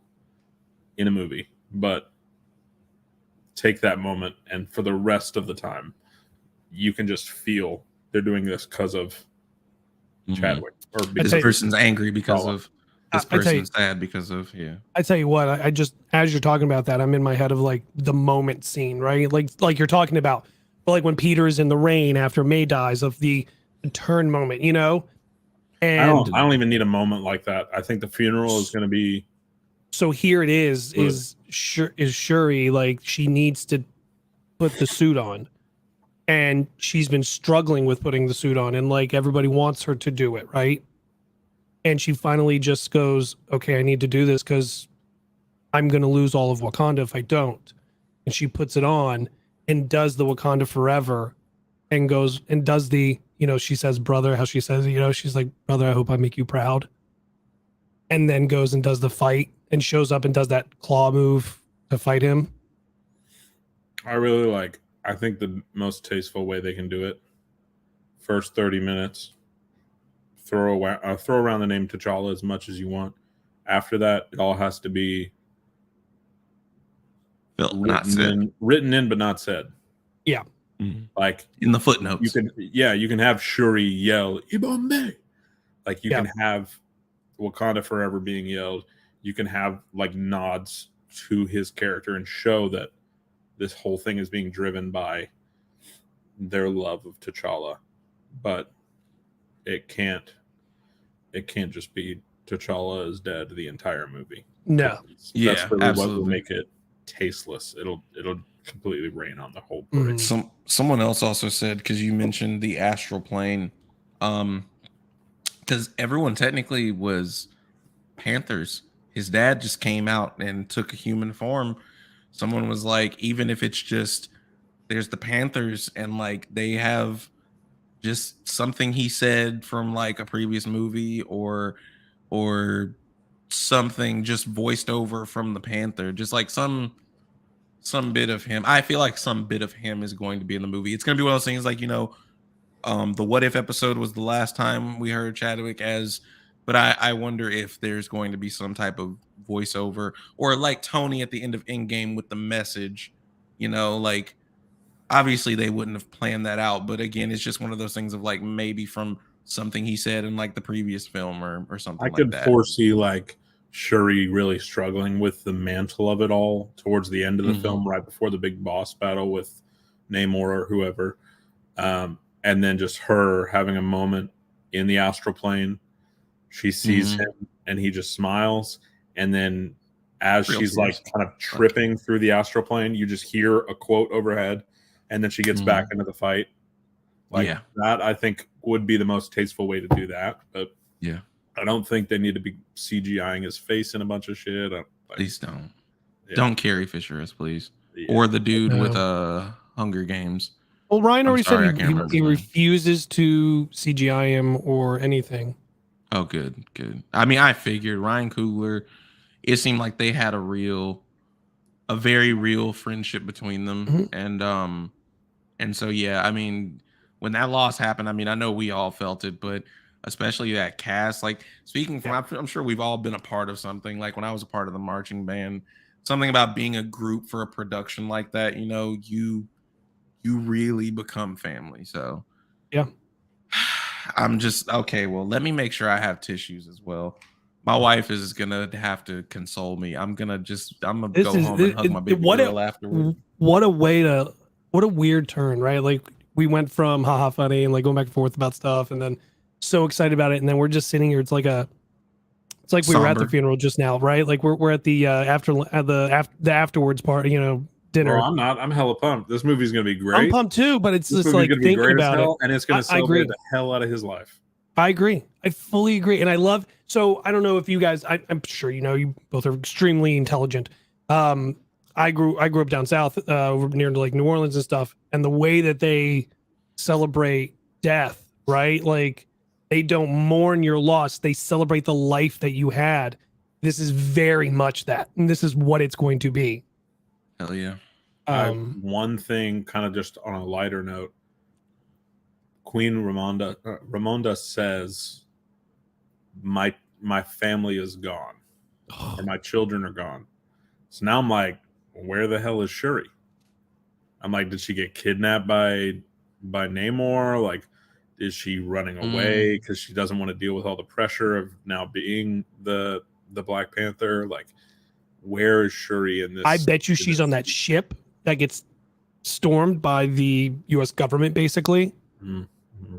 Speaker 2: in a movie. But take that moment, and for the rest of the time, you can just feel they're doing this because of Chadwick, or because
Speaker 3: this person's angry because of this person's sad because of I
Speaker 1: tell you what, I just, as you're talking about that, I'm in my head of like the moment scene, right? Like you're talking about, but like when Peter is in the rain after May dies, of the turn moment, you know. And
Speaker 2: I don't even need a moment like that. I think the funeral is going to be.
Speaker 1: So here it is Shuri, like she needs to put the suit on, and she's been struggling with putting the suit on, and like everybody wants her to do it, right? And she finally just goes, okay, I need to do this because I'm going to lose all of Wakanda if I don't. And she puts it on and does the Wakanda Forever and goes and does the, you know, she says, brother, how she says, you know, she's like, brother, I hope I make you proud. And then goes and does the fight and shows up and does that claw move to fight him.
Speaker 2: I think the most tasteful way they can do it, first 30 minutes, throw around the name T'Challa as much as you want. After that, it all has to be written in but not said.
Speaker 1: Yeah.
Speaker 2: Like
Speaker 3: in the footnotes.
Speaker 2: You can have Shuri yell Ibombe. Like you can have Wakanda Forever being yelled. You can have like nods to his character and show that this whole thing is being driven by their love of T'Challa. But it can't just be T'Challa is dead the entire movie.
Speaker 1: No.
Speaker 2: That's really
Speaker 3: absolutely.
Speaker 2: what will make it tasteless. It'll completely rain on the whole parade.
Speaker 3: Someone else also said, because you mentioned the astral plane, because everyone technically was Panthers. His dad just came out and took a human form. Someone was like, even if it's just there's the Panthers and like they have just something he said from like a previous movie or something just voiced over from the Panther, just like some bit of him. I feel like some bit of him is going to be in the movie. It's going to be one of those things like, you know, the What If episode was the last time we heard Chadwick but I wonder if there's going to be some type of voiceover or like Tony at the end of Endgame with the message, you know, like obviously they wouldn't have planned that out. But again, it's just one of those things of like maybe from something he said in like the previous film or something like that.
Speaker 2: I could foresee like Shuri really struggling with the mantle of it all towards the end of the film, right before the big boss battle with Namor or whoever. And then just her having a moment in the astral plane. She sees him and he just smiles. And then as she's like kind of tripping through the astral plane, you just hear a quote overhead. And then she gets back into the fight. Like that, I think would be the most tasteful way to do that. But
Speaker 3: yeah,
Speaker 2: I don't think they need to be CGIing his face in a bunch of shit.
Speaker 3: Please don't. Yeah. Don't Carrie Fisher us, please. Yeah. Or the dude with Hunger Games.
Speaker 1: Well, Ryan
Speaker 3: I'm
Speaker 1: already
Speaker 3: sorry, I
Speaker 1: said
Speaker 3: can't remember
Speaker 1: he
Speaker 3: his name.
Speaker 1: refuses to CGI him or anything.
Speaker 3: Oh, good. I mean, I figured Ryan Coogler. It seemed like they had a very real friendship between them,
Speaker 1: Mhm.
Speaker 3: and so yeah. I mean, when that loss happened, I mean, I know we all felt it, but especially that cast. Like speaking from, I'm sure we've all been a part of something. Like when I was a part of the marching band, something about being a group for a production like that. You know, you really become family. So
Speaker 1: Yeah.
Speaker 3: I'm just okay. Well, let me make sure I have tissues as well. My wife is gonna have to console me. I'm gonna
Speaker 1: This
Speaker 3: go
Speaker 1: is
Speaker 3: home and hug my baby girl afterward.
Speaker 1: what a way to what a weird turn, right? Like we went from haha funny and like going back and forth about stuff, and then so excited about it, and then we're just sitting here. It's like we were at the
Speaker 3: Somber.
Speaker 1: funeral just now, right? Like we're at the the afterwards part, dinner.
Speaker 2: Bro, I'm not. I'm hella pumped. This movie's gonna be
Speaker 1: I'm
Speaker 2: great.
Speaker 1: pumped too, but it's
Speaker 2: This
Speaker 1: just
Speaker 2: movie's
Speaker 1: like
Speaker 2: gonna be
Speaker 1: thinking
Speaker 2: great as
Speaker 1: about it.
Speaker 2: hell, and it's gonna
Speaker 1: I agree.
Speaker 2: celebrate the hell out of his life.
Speaker 1: I agree. I fully agree. And I love, so I don't know if you guys, I'm sure you both are extremely intelligent. I grew up down south, over near to like New Orleans and stuff. And the way that they celebrate death, right? Like they don't mourn your loss. They celebrate the life that you had. This is very much that. And this is what it's going to be.
Speaker 3: Hell yeah.
Speaker 2: One thing, kind of just on a lighter note, Queen Ramonda says, "My family is gone, or my children are gone." So now I'm like, where the hell is Shuri? I'm like, did she get kidnapped by Namor? Like, is she running away because she doesn't want to deal with all the pressure of now being the Black Panther? Like, where is Shuri in this?
Speaker 1: I bet you she's on that ship that gets stormed by the U.S. government, basically.
Speaker 2: Mm-hmm.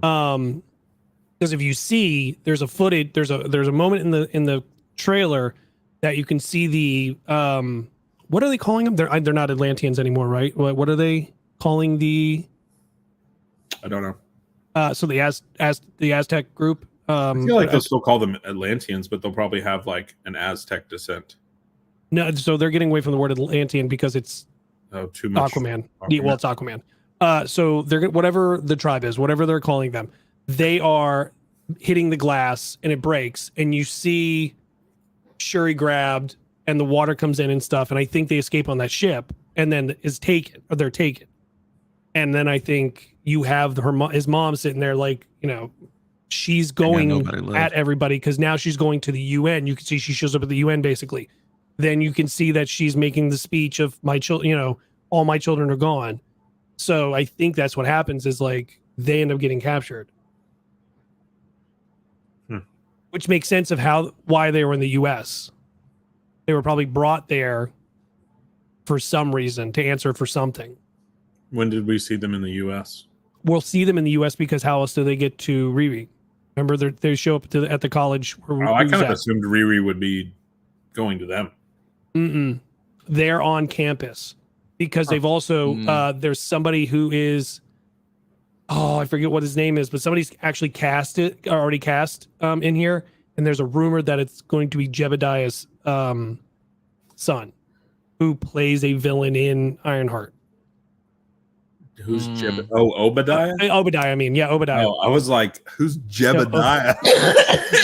Speaker 1: Because if you see, there's a moment in the trailer that you can see the what are they calling them? They're not Atlanteans anymore, right? What are they calling the?
Speaker 2: I don't know.
Speaker 1: So the Aztec group.
Speaker 2: I feel like they'll still call them Atlanteans, but they'll probably have like an Aztec descent.
Speaker 1: No, so they're getting away from the word Atlantean because it's
Speaker 2: too much.
Speaker 1: Aquaman. Yeah, well, it's Aquaman. So they're whatever the tribe is, whatever they're calling them, they are hitting the glass and it breaks, and you see Shuri grabbed, and the water comes in and stuff, and I think they escape on that ship, and then they're taken, and then I think you have his mom sitting there like, she's going at everybody because now she's going to the UN. You can see she shows up at the UN basically. Then you can see that she's making the speech of my children, all my children are gone. So I think that's what happens is like they end up getting captured. Which makes sense of why they were in the US. They were probably brought there for some reason to answer for something.
Speaker 2: When did we see them in the US?
Speaker 1: We'll see them in the US because how else do they get to Riri? Remember, they show up at the college.
Speaker 2: I kind of assumed Riri would be going to them.
Speaker 1: They're on campus because they've also there's somebody who is, I forget what his name is, but somebody's actually already cast in here, and there's a rumor that it's going to be Jebediah's son, who plays a villain in Ironheart.
Speaker 2: Who's Jebediah? Oh, Obadiah?
Speaker 1: Obadiah, I mean, yeah, Obadiah.
Speaker 2: Oh, I was like, who's Jebediah?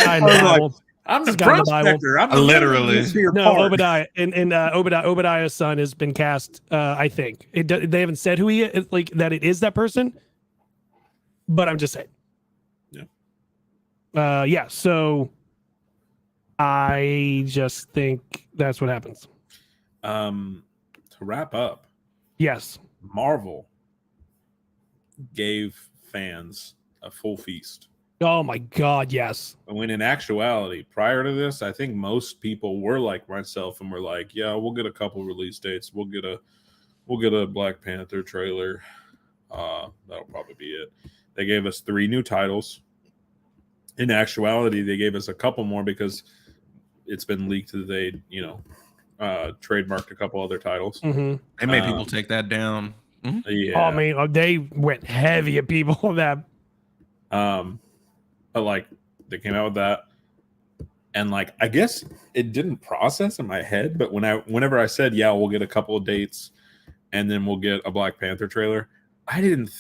Speaker 1: I know.
Speaker 2: I'm the prospector. I'm
Speaker 3: literally.
Speaker 1: No, Obadiah and Obadiah's son has been cast. I think they haven't said who he is, like that it is that person, but I'm just saying. Yeah. Yeah. So I just think that's what happens.
Speaker 2: To wrap up,
Speaker 1: yes,
Speaker 2: Marvel gave fans a full feast.
Speaker 1: Oh my God, yes.
Speaker 2: When in actuality, prior to this, I think most people were like myself and were like, yeah, we'll get a couple release dates. We'll get a Black Panther trailer. That'll probably be it. They gave us 3 new titles. In actuality, they gave us a couple more because it's been leaked that they, trademarked a couple other titles.
Speaker 1: Mm-hmm.
Speaker 3: They made people take that down.
Speaker 2: Yeah.
Speaker 1: Oh, I mean, they went heavy at people on that.
Speaker 2: But like they came out with that, and like I guess it didn't process in my head. But whenever I said, yeah, we'll get a couple of dates, and then we'll get a Black Panther trailer, I didn't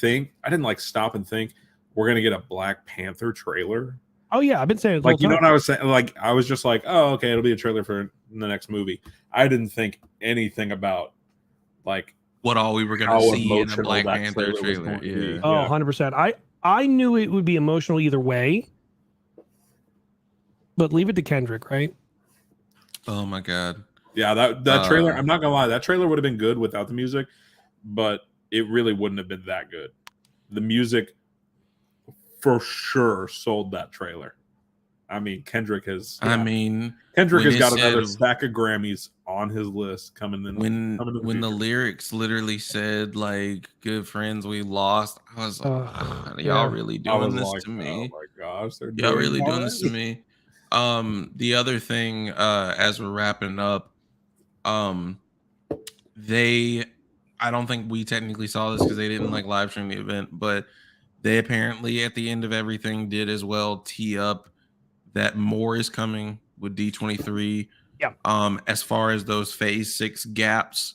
Speaker 2: like stop and think we're gonna get a Black Panther trailer.
Speaker 1: Oh yeah, I've been saying it the
Speaker 2: Like,
Speaker 1: whole
Speaker 2: you know
Speaker 1: time.
Speaker 2: what I was saying? Like, I was just like, oh, okay, it'll be a trailer for the next movie. I didn't think anything about like
Speaker 3: What all we were gonna
Speaker 2: how
Speaker 3: see in a
Speaker 2: emotional
Speaker 3: Black
Speaker 2: that
Speaker 3: Panther
Speaker 2: trailer was
Speaker 3: trailer.
Speaker 2: going to be.
Speaker 3: Yeah.
Speaker 1: Oh,
Speaker 2: Yeah.
Speaker 1: 100%. I knew it would be emotional either way. But leave it to Kendrick, right?
Speaker 3: Oh my god.
Speaker 2: Yeah, that trailer, I'm not gonna lie, that trailer would have been good without the music, but it really wouldn't have been that good. The music for sure sold that trailer. I mean, Kendrick has got
Speaker 3: when
Speaker 2: another
Speaker 3: said-
Speaker 2: stack of Grammys on his list coming in.
Speaker 3: When
Speaker 2: coming in
Speaker 3: the
Speaker 2: future.
Speaker 3: lyrics literally said like "good friends we lost," I was like, "God, y'all really
Speaker 2: I was
Speaker 3: doing this
Speaker 2: like,
Speaker 3: to me?
Speaker 2: oh my gosh, they're
Speaker 3: Y'all
Speaker 2: doing
Speaker 3: really doing
Speaker 2: that?
Speaker 3: this to me?" The other thing, as we're wrapping up, I don't think we technically saw this because they didn't like live stream the event, but they apparently at the end of everything did as well tee up that more is coming with D23.
Speaker 1: Yeah.
Speaker 3: As far as those phase 6 gaps,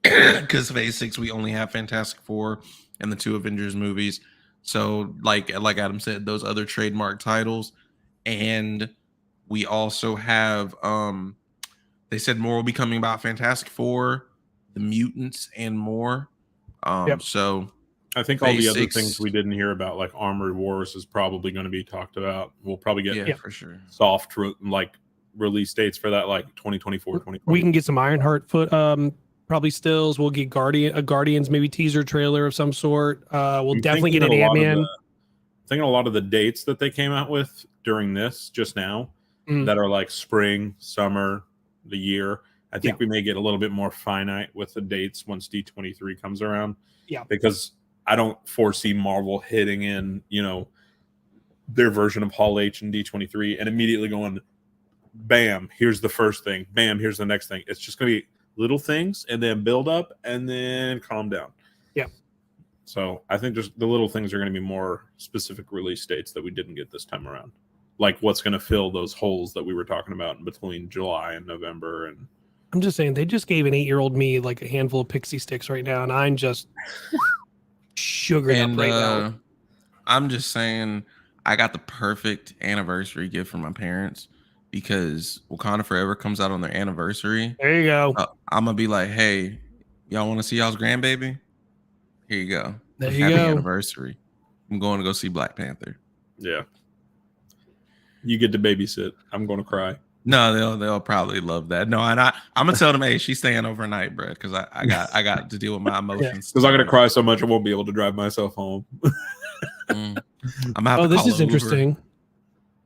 Speaker 3: because phase 6 we only have Fantastic Four and the 2 Avengers movies. So like Adam said, those other trademark titles, and we also have they said more will be coming about Fantastic Four, the mutants, and more. So
Speaker 2: I think all the
Speaker 3: phase
Speaker 2: other
Speaker 3: 6
Speaker 2: things we didn't hear about, like Armored Wars, is probably going to be talked about. We'll probably get
Speaker 3: for sure
Speaker 2: soft like release dates for that, like 2024, 2020.
Speaker 1: We can get some Ironheart probably stills. We'll get Guardians maybe teaser trailer of some sort. We'll
Speaker 2: I'm
Speaker 1: definitely get
Speaker 2: thinking
Speaker 1: an
Speaker 2: a lot of
Speaker 1: Ant-Man.
Speaker 2: thinking a lot of the dates that they came out with during this just now that are like spring, summer, the year. I think we may get a little bit more finite with the dates once D23 comes around.
Speaker 1: Yeah.
Speaker 2: Because I don't foresee Marvel hitting in, their version of Hall H and D23 and immediately going, bam, here's the first thing. Bam, here's the next thing. It's just going to be little things and then build up and then calm down.
Speaker 1: Yeah.
Speaker 2: So I think just the little things are going to be more specific release dates that we didn't get this time around. Like what's going to fill those holes that we were talking about in between July and November. And
Speaker 1: I'm just saying, they just gave an 8-year-old me like a handful of pixie sticks right now, and I'm just sugared up right now.
Speaker 3: I'm just saying, I got the perfect anniversary gift from my parents because Wakanda Forever comes out on their anniversary.
Speaker 1: There you go.
Speaker 3: I'm gonna be like, hey, y'all want to see y'all's grandbaby? Here you go.
Speaker 1: There you
Speaker 3: Happy
Speaker 1: go.
Speaker 3: anniversary. I'm going to go see Black Panther.
Speaker 2: yeah, you get to babysit. I'm going to cry.
Speaker 3: No, they'll probably love that. No, and I'm gonna tell them, hey, she's staying overnight, bro, because I got to deal with my emotions.
Speaker 2: Because I'm going to cry so much I won't be able to drive myself home.
Speaker 3: I'm gonna have to
Speaker 1: This
Speaker 3: call
Speaker 1: is
Speaker 3: Uber.
Speaker 1: interesting.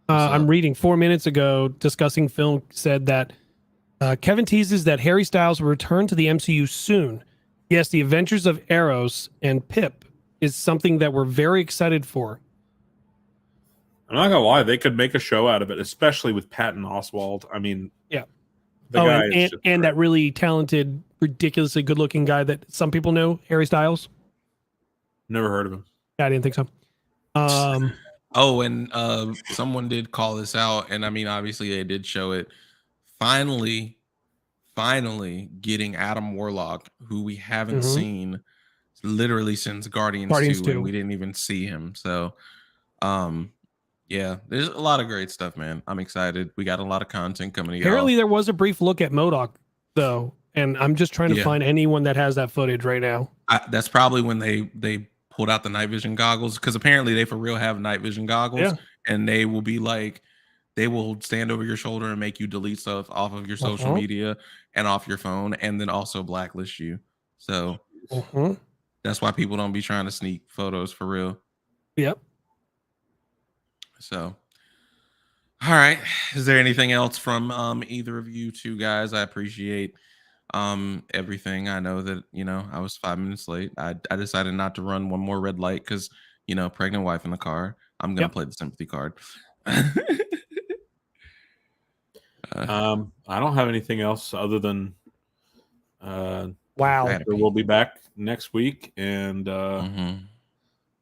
Speaker 1: I'm reading 4 minutes ago, discussing film, said that Kevin teases that Harry Styles will return to the MCU soon. Yes, the Adventures of Eros and Pip is something that we're very excited for.
Speaker 2: I'm not gonna lie, they could make a show out of it, especially with Patton Oswalt. I mean,
Speaker 1: Yeah.
Speaker 2: the guy is
Speaker 1: and,
Speaker 2: just
Speaker 1: and
Speaker 2: great.
Speaker 1: that really talented, ridiculously good-looking guy that some people know, Harry Styles.
Speaker 2: Never heard of him.
Speaker 1: Yeah, I didn't think so.
Speaker 3: Oh, and someone did call this out, and I mean, obviously they did show it. Finally getting Adam Warlock, who we haven't seen literally since Guardians 2, and we didn't even see him. So, yeah, there's a lot of great stuff, man. I'm excited. We got a lot of content coming to
Speaker 1: Apparently,
Speaker 3: y'all.
Speaker 1: there was a brief look at MODOK, though, and I'm just trying to find anyone that has that footage right now.
Speaker 3: That's probably when they pulled out the night vision goggles, because apparently they for real have night vision goggles, and they will be like, they will stand over your shoulder and make you delete stuff off of your social media and off your phone, and then also blacklist you. So that's why people don't be trying to sneak photos for real.
Speaker 1: Yep.
Speaker 3: So, all right. Is there anything else from either of you two guys? I appreciate everything. I know that, I was 5 minutes late. I decided not to run one more red light because, pregnant wife in the car. I'm going to play the sympathy card.
Speaker 2: I don't have anything else other than
Speaker 1: wow.
Speaker 2: we'll be back next week, and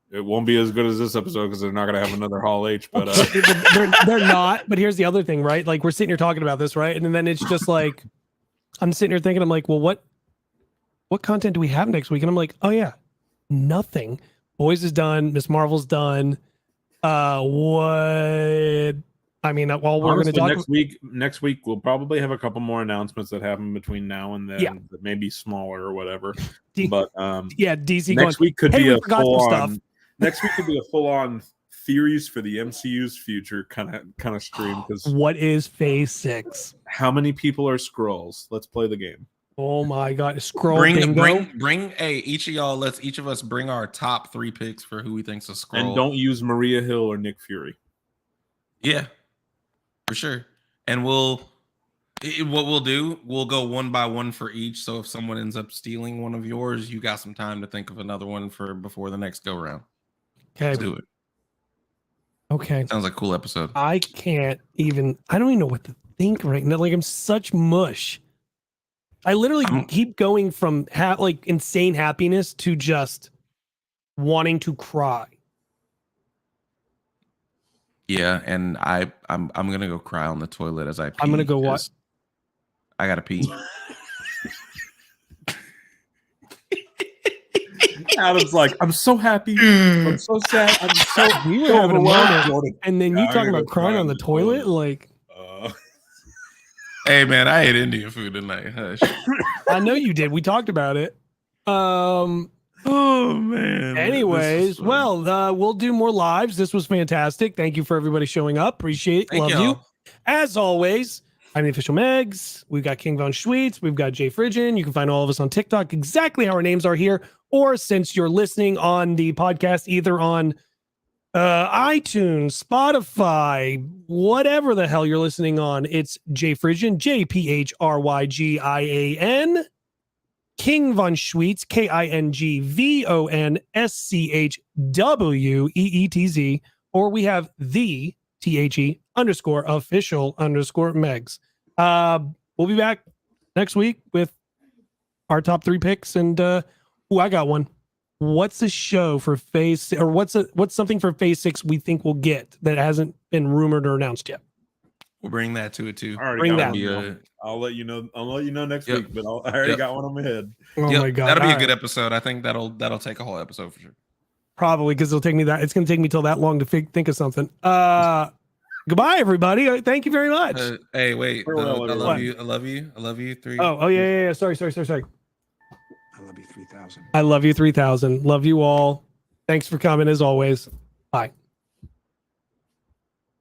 Speaker 2: it won't be as good as this episode because they're not going to have another Hall H. But
Speaker 1: they're not. But here's the other thing, right? Like, we're sitting here talking about this, right? And then it's just like, I'm sitting here thinking, I'm like, well, what content do we have next week? And I'm like, oh yeah, nothing. Boys is done. Miss Marvel's done. What? I mean, while we're going to talk
Speaker 2: next week we'll probably have a couple more announcements that happen between now and then.
Speaker 1: Yeah.
Speaker 2: That may be smaller or whatever.
Speaker 1: DC
Speaker 2: next week could be a full
Speaker 1: stuff.
Speaker 2: on. Next week could be a full on theories for the MCU's future kind of stream. Because
Speaker 1: what is Phase 6?
Speaker 2: How many people are Skrulls? Let's play the game.
Speaker 1: Oh my God! Scroll.
Speaker 3: Bring. Hey, each of y'all. Let's each of us bring our top 3 picks for who we think's a Skrull.
Speaker 2: And don't use Maria Hill or Nick Fury.
Speaker 3: Yeah, for sure. And what we'll do, we'll go one by one for each. So if someone ends up stealing one of yours, you got some time to think of another one for before the next go round.
Speaker 1: Okay,
Speaker 3: let's do it.
Speaker 1: Okay,
Speaker 3: sounds like a cool episode.
Speaker 1: I don't even know what to think right now. Like I'm such mush. I literally keep going from insane happiness to just wanting to cry.
Speaker 3: Yeah, and I'm gonna go cry on the toilet as I pee.
Speaker 1: I'm gonna go what?
Speaker 3: I gotta pee.
Speaker 2: Adam's like, I'm so happy. I'm so sad. I'm so
Speaker 1: we were having a moment, and then you talking about crying on the toilet, like.
Speaker 3: Hey man, I ate Indian food tonight. Hush.
Speaker 1: I know you did. We talked about it.
Speaker 3: Oh man.
Speaker 1: Anyways, we'll do more lives. This was fantastic. Thank you for everybody showing up. Appreciate it. Love you. As always, I'm the official Megs. We've got KingVonSchweetz. We've got JPhrygian. You can find all of us on TikTok exactly how our names are here. Or since you're listening on the podcast, either on iTunes, Spotify, whatever the hell you're listening on, it's JPhrygian, JPhrygian, KingVonSchweetz, KingVonSchweetz, or we have the THE_official_Megs. We'll be back next week with our top 3 picks, and I got one. What's a show for Phase, or what's something for Phase 6 we think we'll get that hasn't been rumored or announced yet?
Speaker 3: We'll bring that to it too.
Speaker 1: Bring that.
Speaker 2: I'll let you know. I'll let you know next week. But I already got one on my head.
Speaker 1: Oh my God,
Speaker 3: that'll be a good episode. I think that'll take a whole episode for sure.
Speaker 1: Probably because it's going to take me till that long to think of something. Goodbye, everybody. Thank you very much.
Speaker 3: Hey, wait. I love you. I love you. I love you. 3.
Speaker 1: Oh yeah. Sorry.
Speaker 6: I love you 3000.
Speaker 1: I love you 3000. Love you all. Thanks for coming as always. Bye.